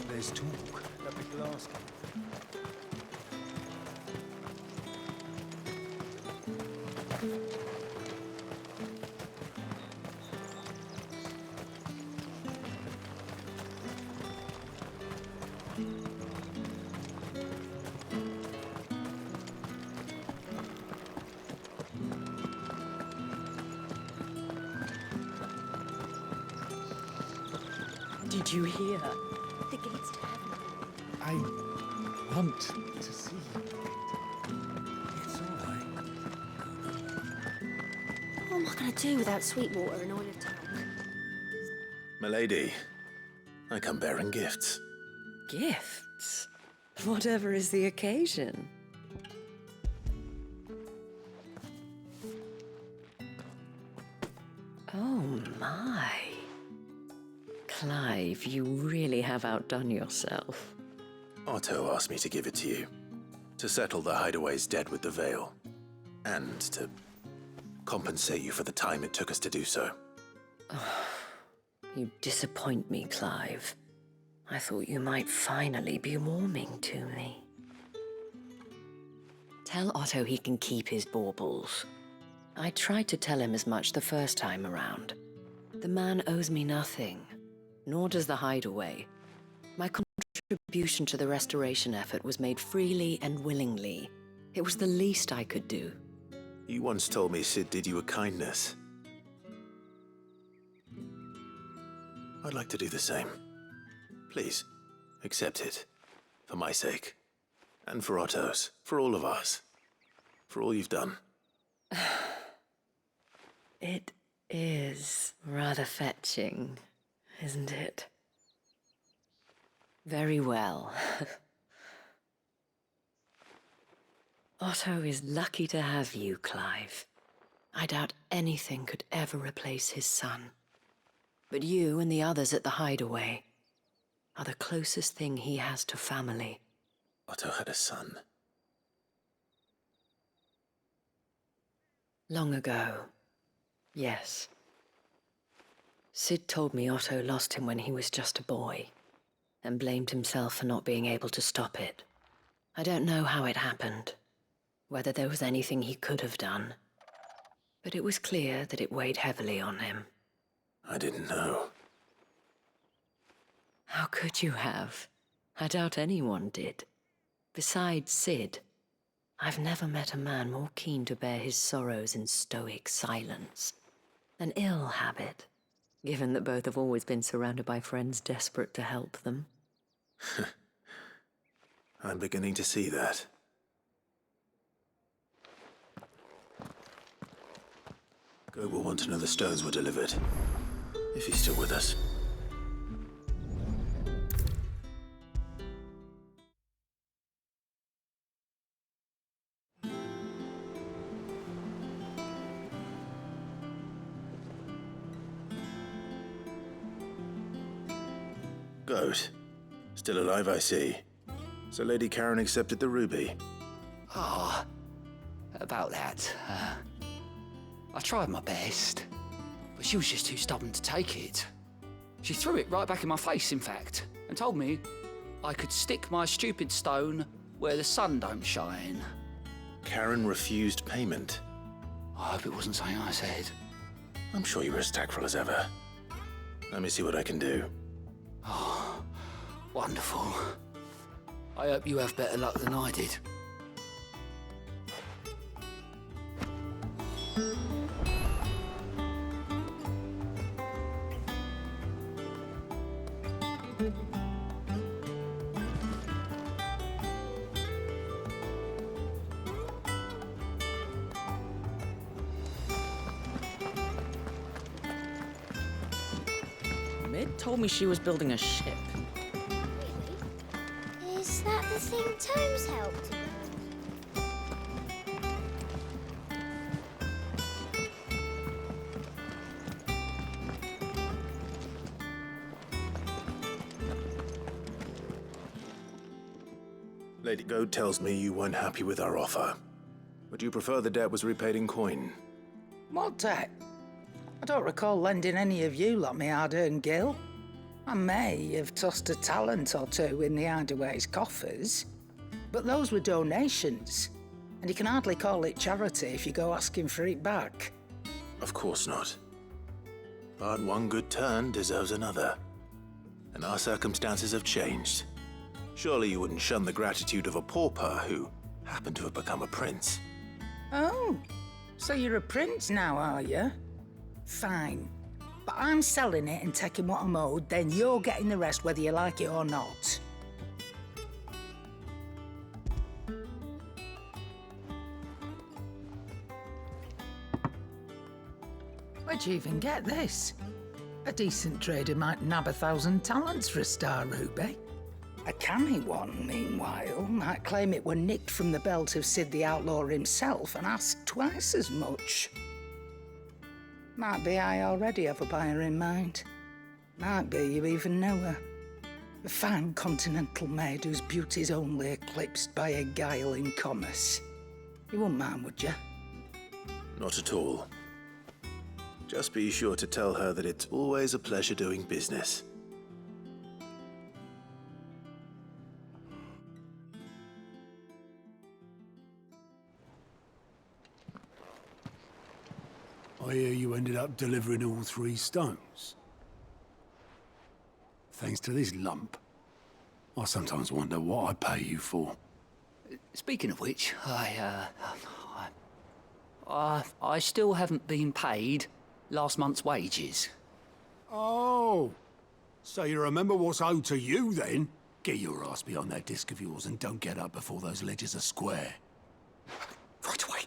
There's talk that the glass Did you hear? The gates to heaven. I want to see. It's all right. What am I going to do without sweet water and oil of talc? Milady, I come bearing gifts. Gifts? Whatever is the occasion. Oh my. Clive, you really have outdone yourself. Otto asked me to give it to you. To settle the hideaway's debt with the Veil. And to compensate you for the time it took us to do so. You disappoint me, Clive. I thought you might finally be warming to me. Tell Otto he can keep his baubles. I tried to tell him as much the first time around. The man owes me nothing, nor does the hideaway. My contribution to the restoration effort was made freely and willingly. It was the least I could do. You once told me Sid did you a kindness. I'd like to do the same. Please, accept it. For my sake. And for Otto's. For all of us. For all you've done. It is rather fetching, isn't it? Very well. Otto is lucky to have you, Clive. I doubt anything could ever replace his son. But you and the others at the hideaway are the closest thing he has to family. Otto had a son. Long ago. Yes. Sid told me Otto lost him when he was just a boy, and blamed himself for not being able to stop it. I don't know how it happened, whether there was anything he could have done, but it was clear that it weighed heavily on him. I didn't know. How could you have? I doubt anyone did. Besides Sid, I've never met a man more keen to bear his sorrows in stoic silence. An ill habit, given that both have always been surrounded by friends desperate to help them. I'm beginning to see that. Go will want to know the stones were delivered, if he's still with us. Goat. Still alive, I see. So Lady Karen accepted the ruby. Ah, about that. I tried my best, but she was just too stubborn to take it. She threw it right back in my face, in fact, and told me I could stick my stupid stone where the sun don't shine. Karen refused payment. I hope it wasn't something I said. I'm sure you were as tactful as ever. Let me see what I can do. Oh, wonderful. I hope you have better luck than I did. Mid told me she was building a ship. Really? Is that the thing Tomes helped him Lady Goat tells me you weren't happy with our offer. Would you prefer the debt was repaid in coin? What debt? I don't recall lending any of you lot me hard-earned gil. I may have tossed a talent or two in the Hideaway's coffers, but those were donations, and you can hardly call it charity if you go asking for it back. Of course not. But one good turn deserves another. And our circumstances have changed. Surely you wouldn't shun the gratitude of a pauper who happened to have become a prince. Oh, so you're a prince now, are you? Fine. But I'm selling it and taking what I'm owed, then you're getting the rest whether you like it or not. Where'd you even get this? A decent trader might nab 1,000 talents for a star ruby. A canny one, meanwhile, might claim it were nicked from the belt of Sid the Outlaw himself and ask twice as much. Might be I already have a buyer in mind. Might be you even know her. A fine continental maid whose beauty's only eclipsed by a guile in commerce. You wouldn't mind, would you? Not at all. Just be sure to tell her that it's always a pleasure doing business. I hear you ended up delivering all 3 stones. Thanks to this lump. I sometimes wonder what I pay you for. Speaking of which, I still haven't been paid last month's wages. Oh, so you remember what's owed to you then? Get your ass behind that disc of yours and don't get up before those ledgers are square. Right away.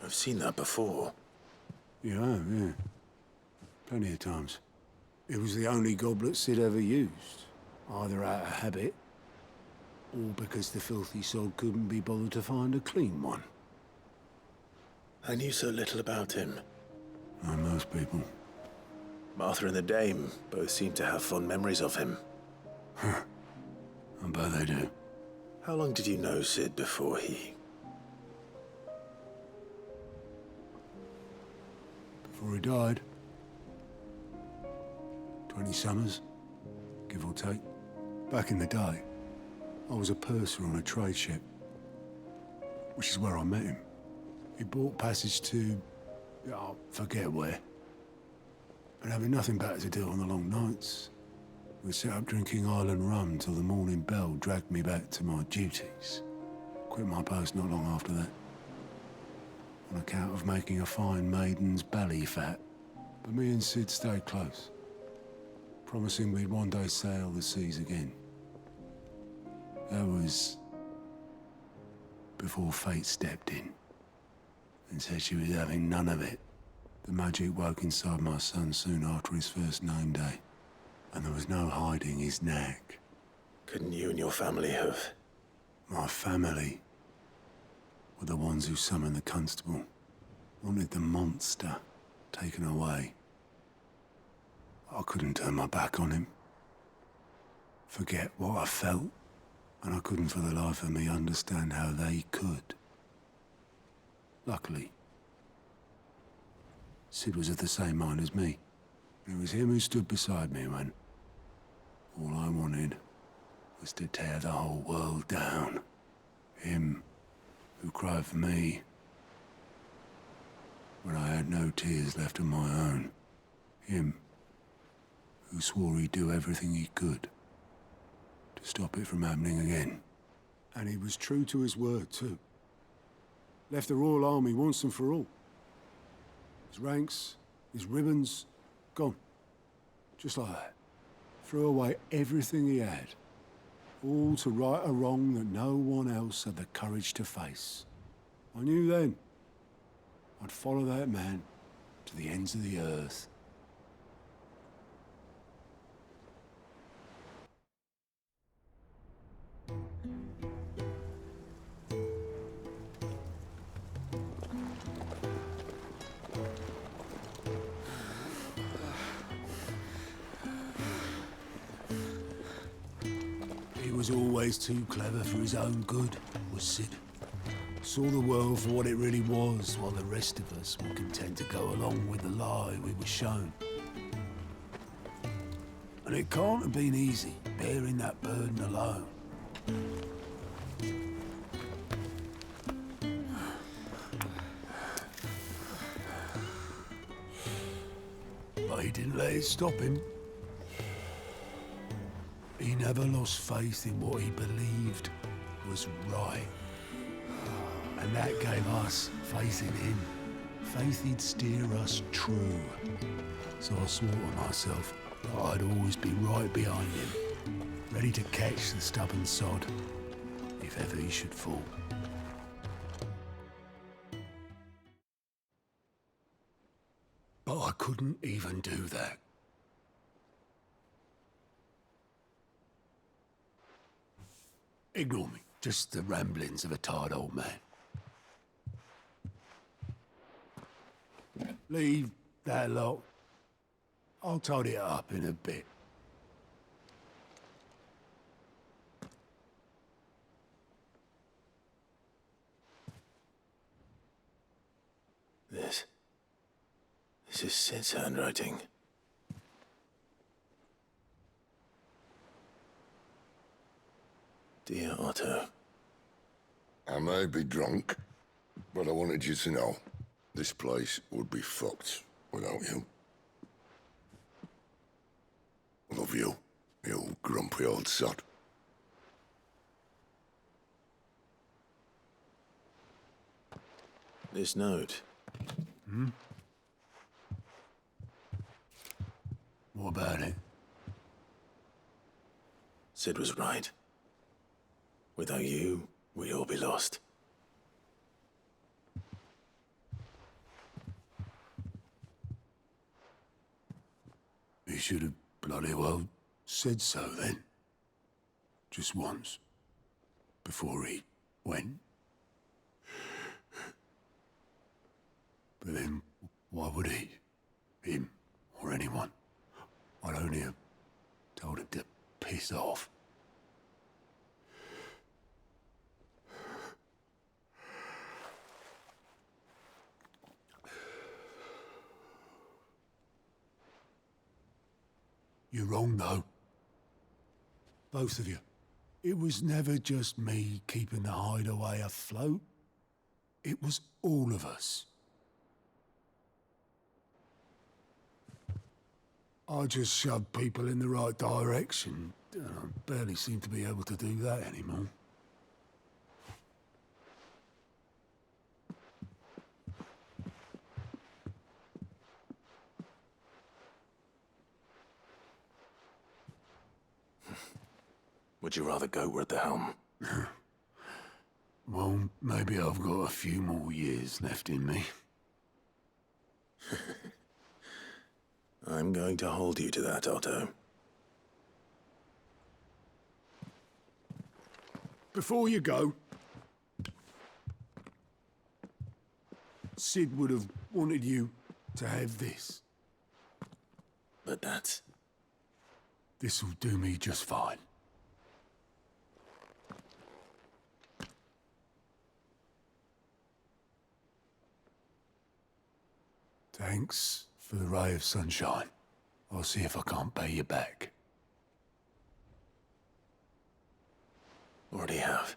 I've seen that before. You have, yeah. Plenty of times. It was the only goblet Sid ever used. Either out of habit, or because the filthy sod couldn't be bothered to find a clean one. I knew so little about him. Like most people. Martha and the Dame both seem to have fond memories of him. I bet they do. How long did you know Sid before he... Before he died? 20 summers, give or take. Back in the day, I was a purser on a trade ship, which is where I met him. He bought passage to... I forget where. But having nothing better to do on the long nights, we sat up drinking island rum till the morning bell dragged me back to my duties. Quit my post not long after that, on account of making a fine maiden's belly fat. But me and Sid stayed close, promising we'd one day sail the seas again. That was before fate stepped in and said she was having none of it. The magic woke inside my son soon after his first name day, and there was no hiding his knack. Couldn't you and your family have... My family were the ones who summoned the constable, wanted the monster taken away. I couldn't turn my back on him, forget what I felt, and I couldn't for the life of me understand how they could. Luckily, Sid was of the same mind as me. It was him who stood beside me when all I wanted was to tear the whole world down. Him who cried for me when I had no tears left of my own. Him who swore he'd do everything he could to stop it from happening again. And he was true to his word, too. Left the Royal Army once and for all. His ranks, his ribbons, gone. Just like that. Threw away everything he had. All to right a wrong that no one else had the courage to face. I knew then I'd follow that man to the ends of the earth. He was always too clever for his own good, was Sid. Saw the world for what it really was, while the rest of us were content to go along with the lie we were shown. And it can't have been easy, bearing that burden alone. But he didn't let it stop him. He never lost faith in what he believed was right. And that gave us faith in him. Faith he'd steer us true. So I swore to myself that I'd always be right behind him, ready to catch the stubborn sod, if ever he should fall. But I couldn't even do that. Ignore me. Just the ramblings of a tired old man. Leave that lot. I'll tidy it up in a bit. This is Sid's handwriting. Dear Otto. I may be drunk, but I wanted you to know this place would be fucked without you. Love you, you grumpy old sod. This note. Hmm? What about it? Sid was right. Without you, we'd all be lost. He should have bloody well said so then. Just once. Before he went. But then, why would he? Him, or anyone? I'd only have told him to piss off. You're wrong, though. Both of you. It was never just me keeping the hideaway afloat. It was all of us. I just shoved people in the right direction. I barely seem to be able to do that anymore. Would you rather go at the helm? Well, maybe I've got a few more years left in me. I'm going to hold you to that, Otto. Before you go, Sid would have wanted you to have this. But that's... This'll do me just fine. Thanks for the ray of sunshine. I'll see if I can't pay you back. Already have.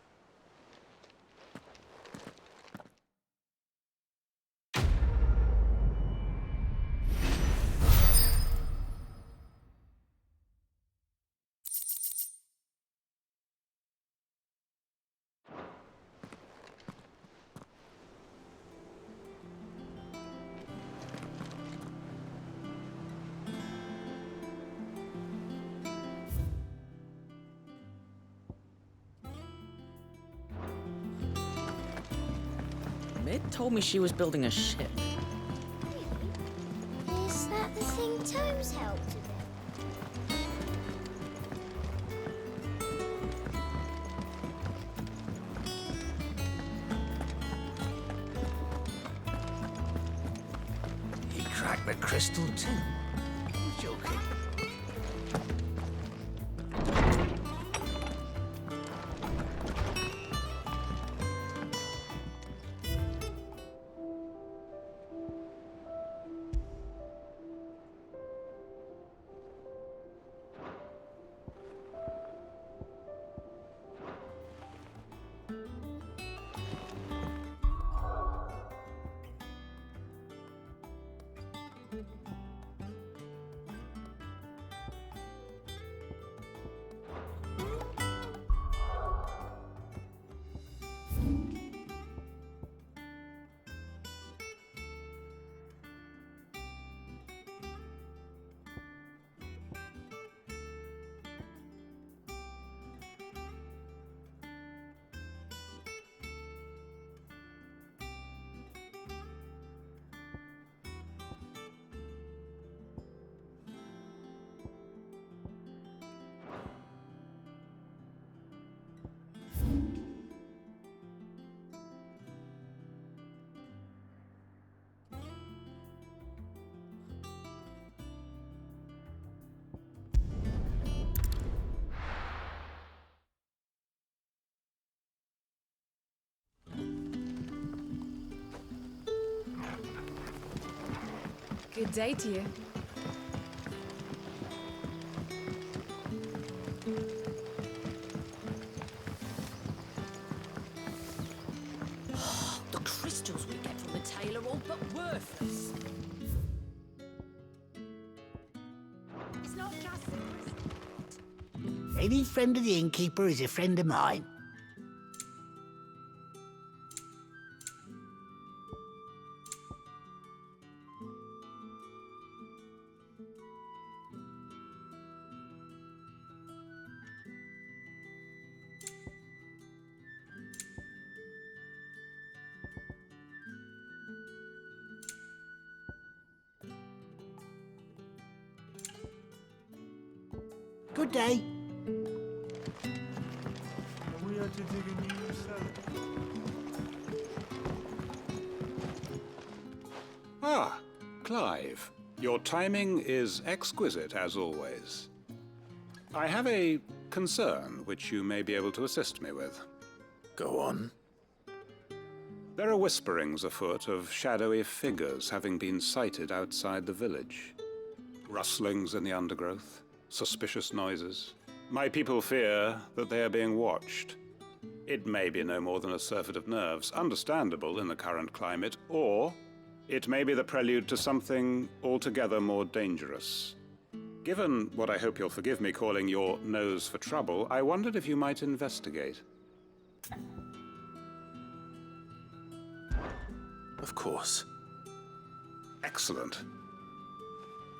Mid told me she was building a ship. Really? Is that the thing Tomes helped with? He cracked the crystal too. Who's joking? Good day to you. The crystals we get from the tail are all but worthless. It's not just Any friend of the innkeeper is a friend of mine. Good day. We are to dig a new cellar. Ah, Clive. Your timing is exquisite, as always. I have a concern which you may be able to assist me with. Go on. There are whisperings afoot of shadowy figures having been sighted outside the village. Rustlings in the undergrowth. suspicious noises. My people fear that they are being watched. It may be no more than a surfeit of nerves, understandable in the current climate, or it may be the prelude to something altogether more dangerous. Given what I hope you'll forgive me calling your nose for trouble, I wondered if you might investigate. Of course. Excellent.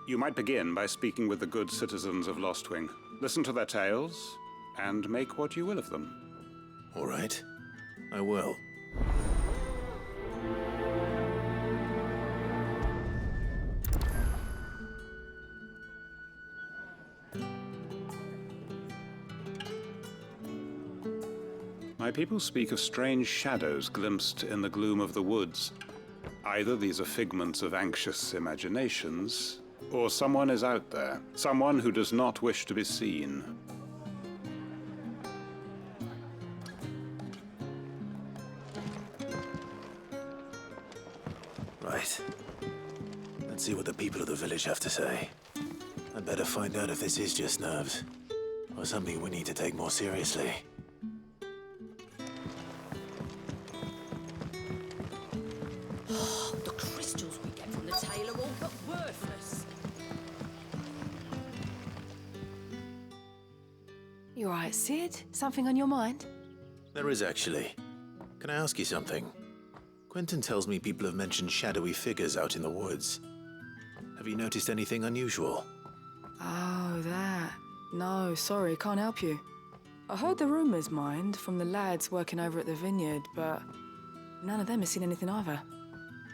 You might begin by speaking with the good citizens of Lostwing. Listen to their tales, and make what you will of them. All right. I will. My people speak of strange shadows glimpsed in the gloom of the woods. Either these are figments of anxious imaginations, or someone is out there, someone who does not wish to be seen. Right. Let's see what the people of the village have to say. I'd better find out if this is just nerves, or something we need to take more seriously. The crystals we get from the tail are all but worthless. You alright, Sid? Something on your mind? There is actually. Can I ask you something? Quentin tells me people have mentioned shadowy figures out in the woods. Have you noticed anything unusual? Oh, that. No, sorry, can't help you. I heard the rumours, mind, from the lads working over at the vineyard, but none of them has seen anything either.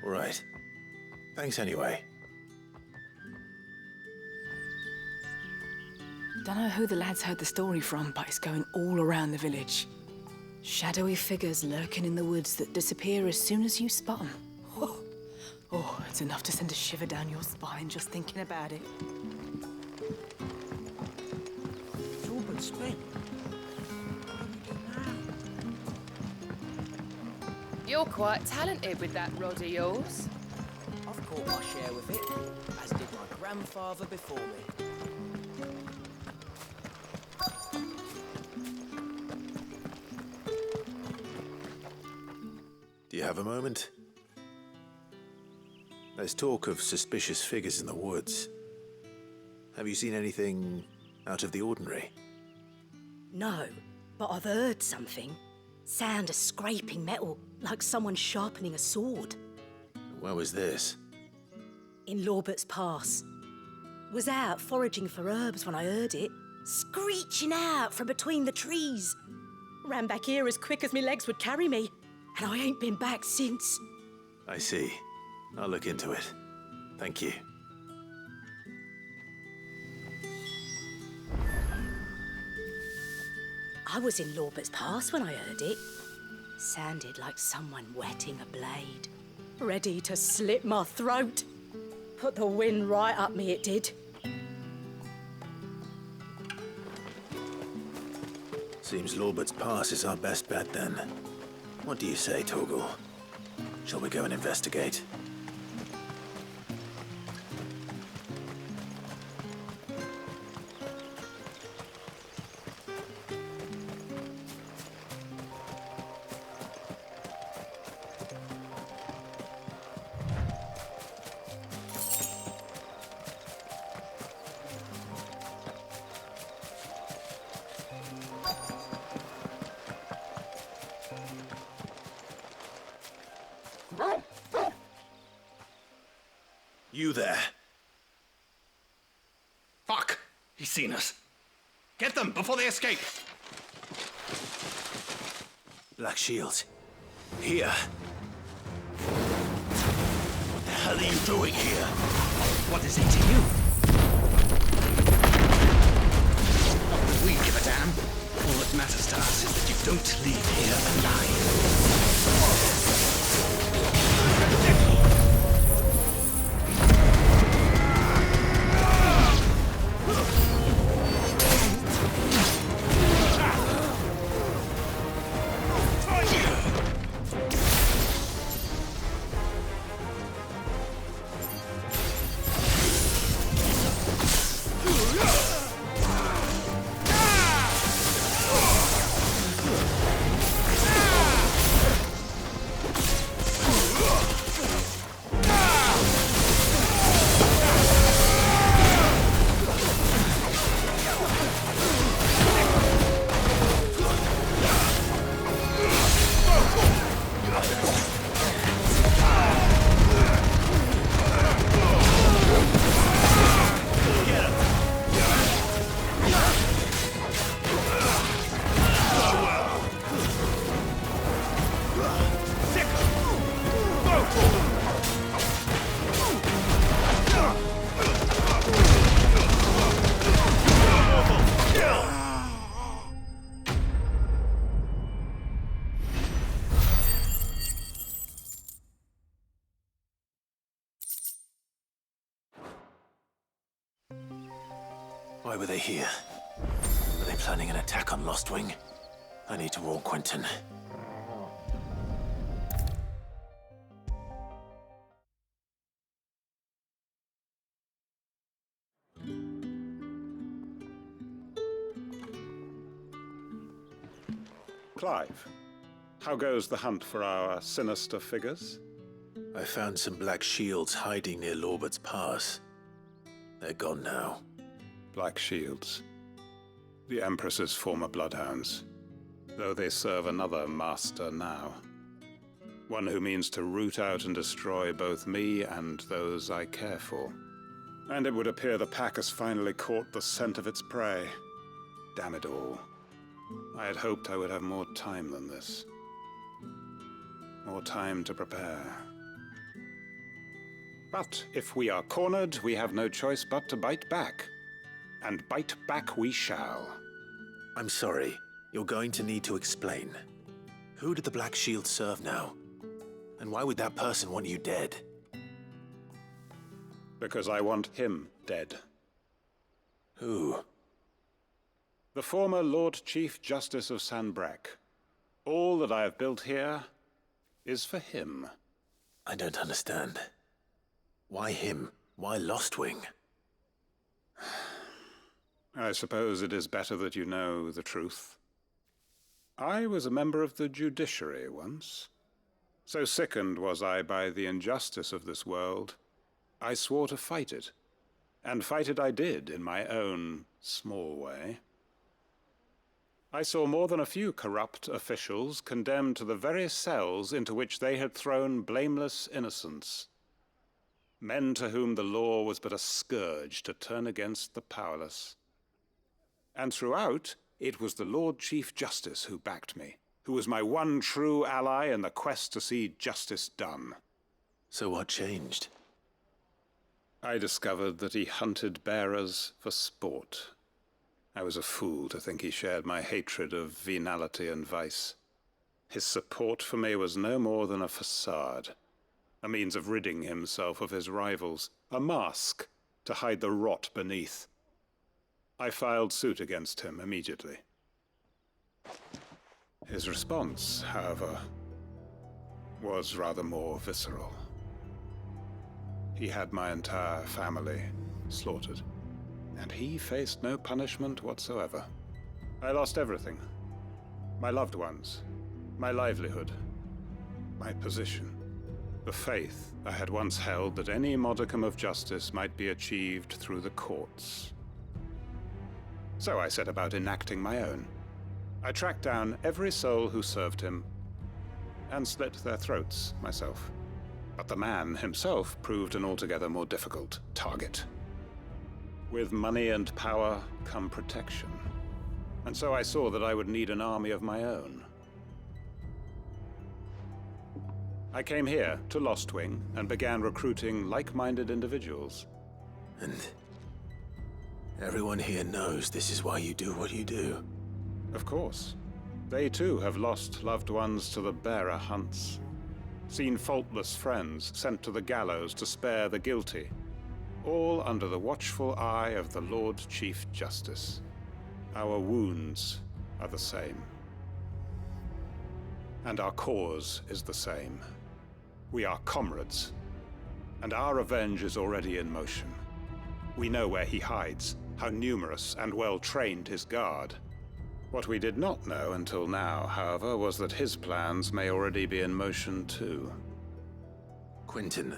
All right. Thanks anyway. Don't know who the lads heard the story from, but it's going all around the village. Shadowy figures lurking in the woods that disappear as soon as you spot them. Oh, it's enough to send a shiver down your spine just thinking about it. It's all but spent. You're quite talented with that rod of yours. I've caught my share with it, as did my grandfather before me. Do you have a moment? There's talk of suspicious figures in the woods. Have you seen anything out of the ordinary? No, but I've heard something. Sound of scraping metal, like someone sharpening a sword. Where was this? In Lorbert's Pass. Was out foraging for herbs when I heard it, screeching out from between the trees. Ran back here as quick as my legs would carry me, and I ain't been back since. I see. I'll look into it. Thank you. I was in Lorbert's Pass when I heard it. Sounded like someone whetting a blade. Ready to slit my throat. Put the wind right up me, it did. Seems Lorbert's Pass is our best bet then. What do you say, Torgal? Shall we go and investigate? You there. Fuck! He's seen us. Get them before they escape! Black Shield. Here. What the hell are you doing here? What is it to you? Not that we give a damn. All that matters to us is that you don't leave here alive. were they here? Were they planning an attack on Lostwing? I need to warn Quentin. Clive, how goes the hunt for our sinister figures? I found some black shields hiding near Lorbert's Pass. They're gone now. Black shields. The Empress's former bloodhounds, though they serve another master now. One who means to root out and destroy both me and those I care for. And it would appear the pack has finally caught the scent of its prey. Damn it all. I had hoped I would have more time than this. More time to prepare. But if we are cornered, we have no choice but to bite back. And bite back we shall. I'm sorry. You're going to need to explain. Who did the Black Shield serve now? And why would that person want you dead? Because I want him dead. Who? The former Lord Chief Justice of Sanbreque. All that I have built here is for him. I don't understand. Why him? Why Lostwing? I suppose it is better that you know the truth. I was a member of the judiciary once. So sickened was I by the injustice of this world, I swore to fight it. And fight it I did, in my own small way. I saw more than a few corrupt officials condemned to the very cells into which they had thrown blameless innocents. Men to whom the law was but a scourge to turn against the powerless. And throughout, it was the Lord Chief Justice who backed me, who was my one true ally in the quest to see justice done. So what changed? I discovered that he hunted bearers for sport. I was a fool to think he shared my hatred of venality and vice. His support for me was no more than a facade, a means of ridding himself of his rivals, a mask to hide the rot beneath. I filed suit against him immediately. His response, however, was rather more visceral. He had my entire family slaughtered, and he faced no punishment whatsoever. I lost everything. My loved ones, my livelihood, my position, the faith I had once held that any modicum of justice might be achieved through the courts. So I set about enacting my own. I tracked down every soul who served him, and slit their throats myself. But the man himself proved an altogether more difficult target. With money and power come protection. And so I saw that I would need an army of my own. I came here to Lostwing and began recruiting like-minded individuals. And everyone here knows this is why you do what you do. Of course. They too have lost loved ones to the bearer hunts. Seen faultless friends sent to the gallows to spare the guilty. All under the watchful eye of the Lord Chief Justice. Our wounds are the same. And our cause is the same. We are comrades. And our revenge is already in motion. We know where he hides, how numerous and well-trained his guard. What we did not know until now, however, was that his plans may already be in motion too. Quentin.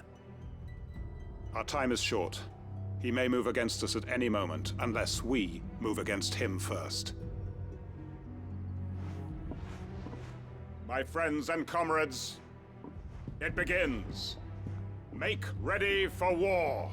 Our time is short. He may move against us at any moment, unless we move against him first. My friends and comrades, it begins. Make ready for war.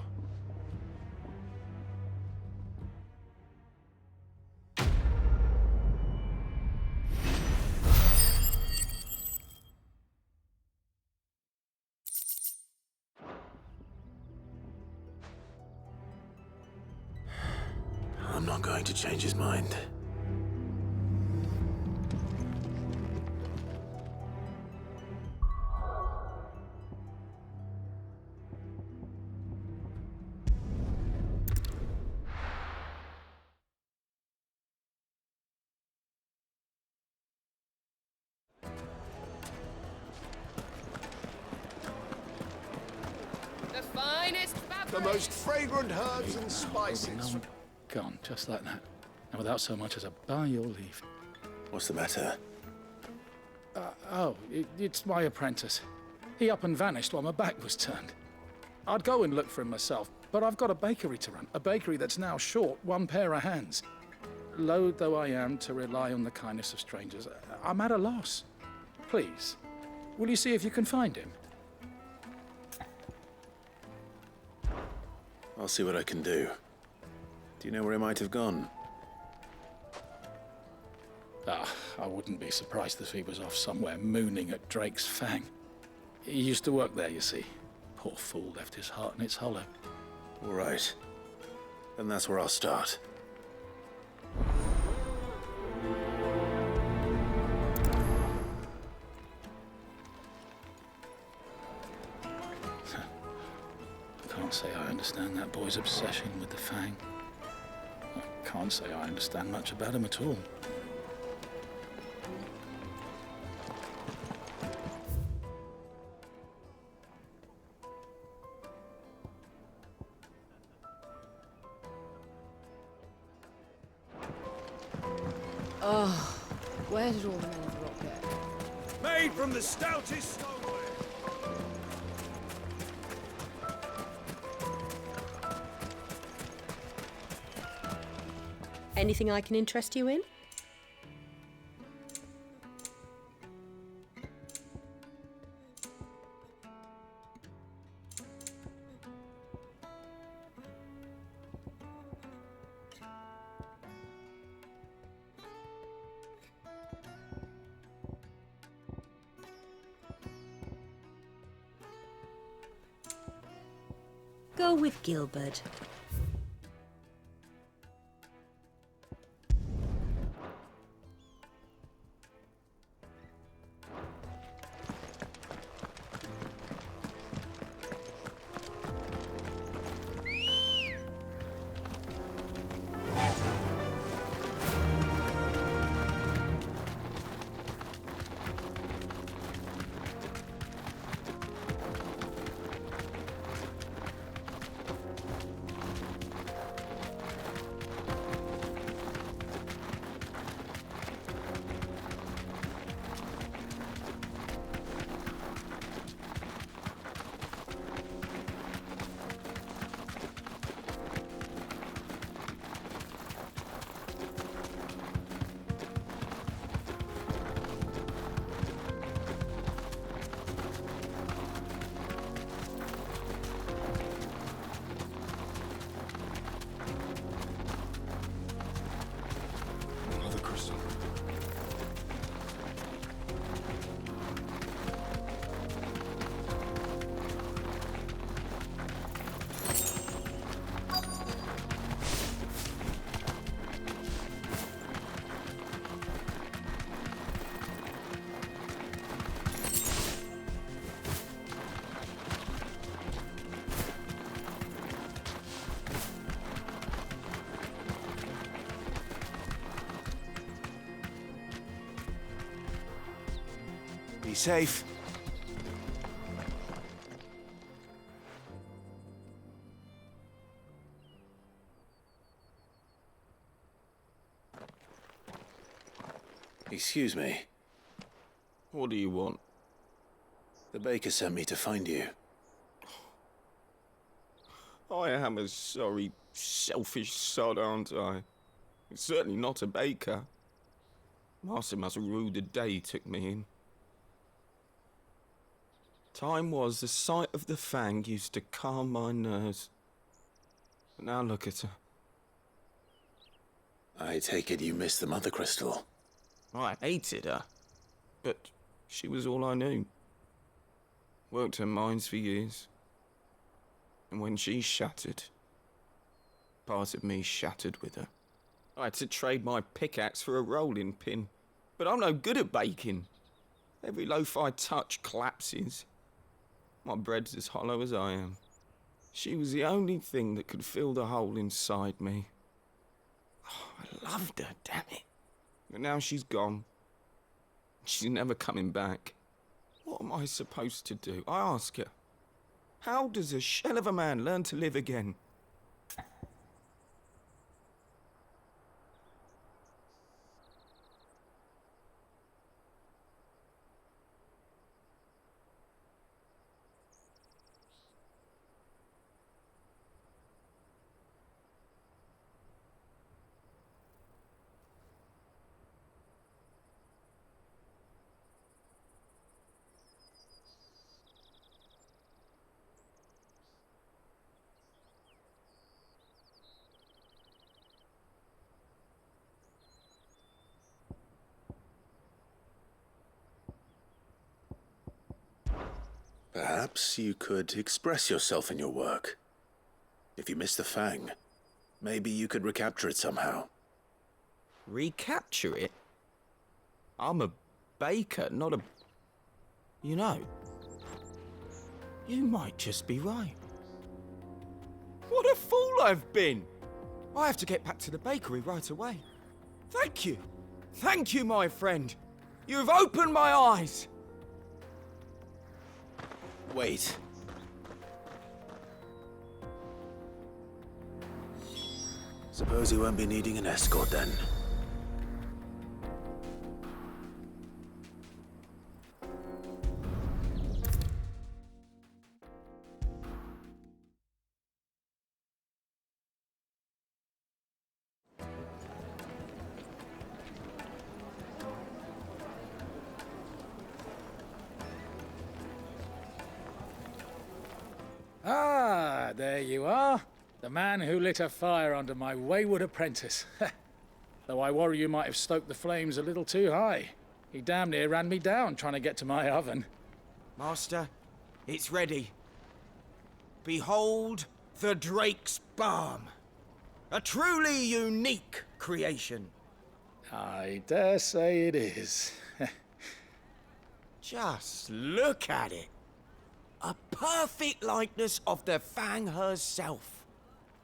I'm not going to change his mind. The most fragrant herbs and spices. Gone, just like that. And without so much as a by your leave. What's the matter? It's my apprentice. He up and vanished while my back was turned. I'd go and look for him myself, but I've got a bakery to run. A bakery that's now short one pair of hands. Loath though I am to rely on the kindness of strangers, I'm at a loss. Please, will you see if you can find him? I'll see what I can do. Do you know where he might have gone? I wouldn't be surprised if he was off somewhere mooning at Drake's Fang. He used to work there, you see. Poor fool left his heart in its hollow. All right. Then that's where I'll start. Can't say I understand that boy's obsession with the Fang. I can't say I understand much about him at all. Oh, where did all the men drop go? Made from the stoutest stoneware. Anything I can interest you in? Go with Gilbert. Be safe. Excuse me. What do you want? The baker sent me to find you. I am a sorry, selfish sod, aren't I? Certainly not a baker. Master must rue the day he took me in. Time was the sight of the Fang used to calm my nerves. But now look at her. I take it you missed the Mother Crystal. I hated her, but she was all I knew. Worked her mines for years. And when she shattered, part of me shattered with her. I had to trade my pickaxe for a rolling pin, but I'm no good at baking. Every loaf I touch collapses. My bread's as hollow as I am. She was the only thing that could fill the hole inside me. Oh, I loved her, damn it. But now she's gone. She's never coming back. What am I supposed to do? I ask her. How does a shell of a man learn to live again? Perhaps you could express yourself in your work. If you miss the Fang, maybe you could recapture it somehow. Recapture it? I'm a baker, not a... You know, you might just be right. What a fool I've been! I have to get back to the bakery right away. Thank you. Thank you, my friend. You've opened my eyes. Wait. Suppose you won't be needing an escort then. Ah, there you are. The man who lit a fire under my wayward apprentice. Though I worry you might have stoked the flames a little too high. He damn near ran me down trying to get to my oven. Master, it's ready. Behold the Drake's Balm. A truly unique creation. I dare say it is. Just look at it. A perfect likeness of the Fang herself.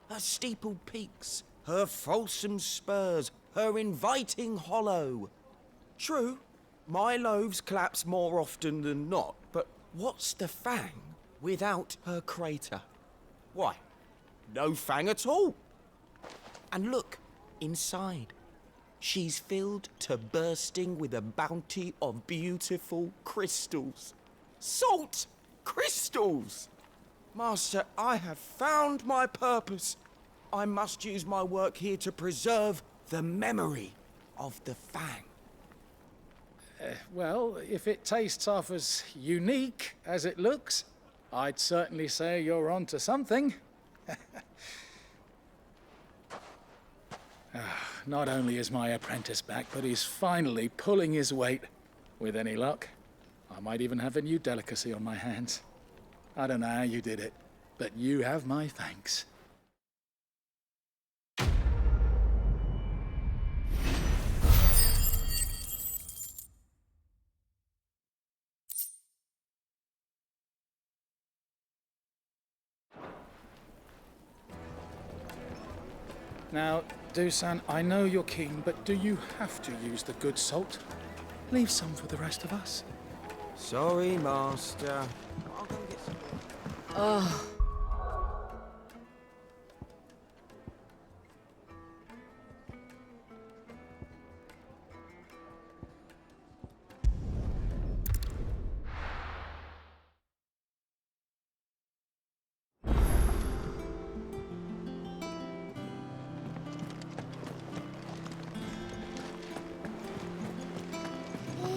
Her steepled peaks, her fulsome spurs, her inviting hollow. True, my loaves collapse more often than not, but what's the Fang without her crater? Why, no Fang at all. And look, inside. She's filled to bursting with a bounty of beautiful crystals. Salt crystals! Master, I have found my purpose. I must use my work here to preserve the memory of the Fang. Well, if it tastes half as unique as it looks, I'd certainly say you're onto something. Not only is my apprentice back, but he's finally pulling his weight. With any luck, I might even have a new delicacy on my hands. I don't know how you did it, but you have my thanks. Now, Dusan, I know you're keen, but do you have to use the good salt? Leave some for the rest of us. Sorry, Master. I'll go and get some. Oh.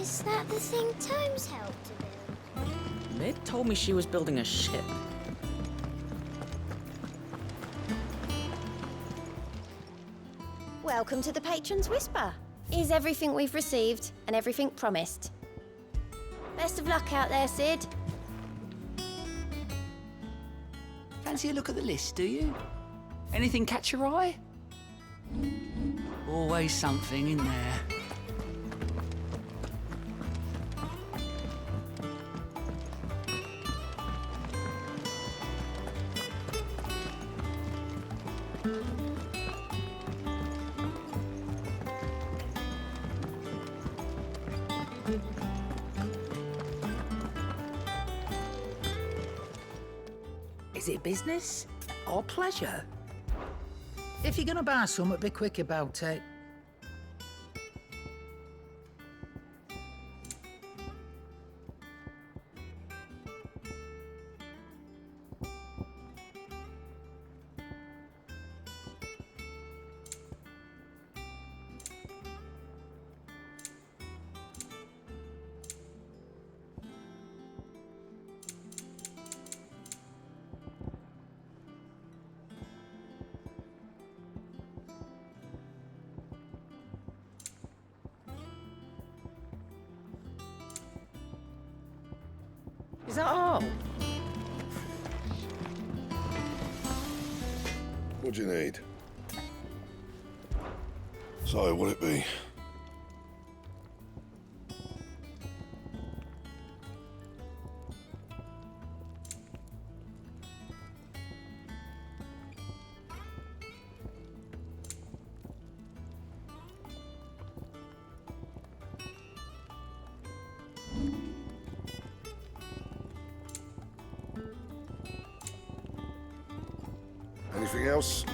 Is that the thing Tomes helped to build? Mid told me she was building a ship. Welcome to the Patron's Whisper. Here's everything we've received and everything promised. Best of luck out there, Sid. Fancy a look at the list, do you? Anything catch your eye? Always something in there. Is it business or pleasure? If you're gonna buy something, be quick about it. Is that all? What do you need? So, what'd it be? Anything else?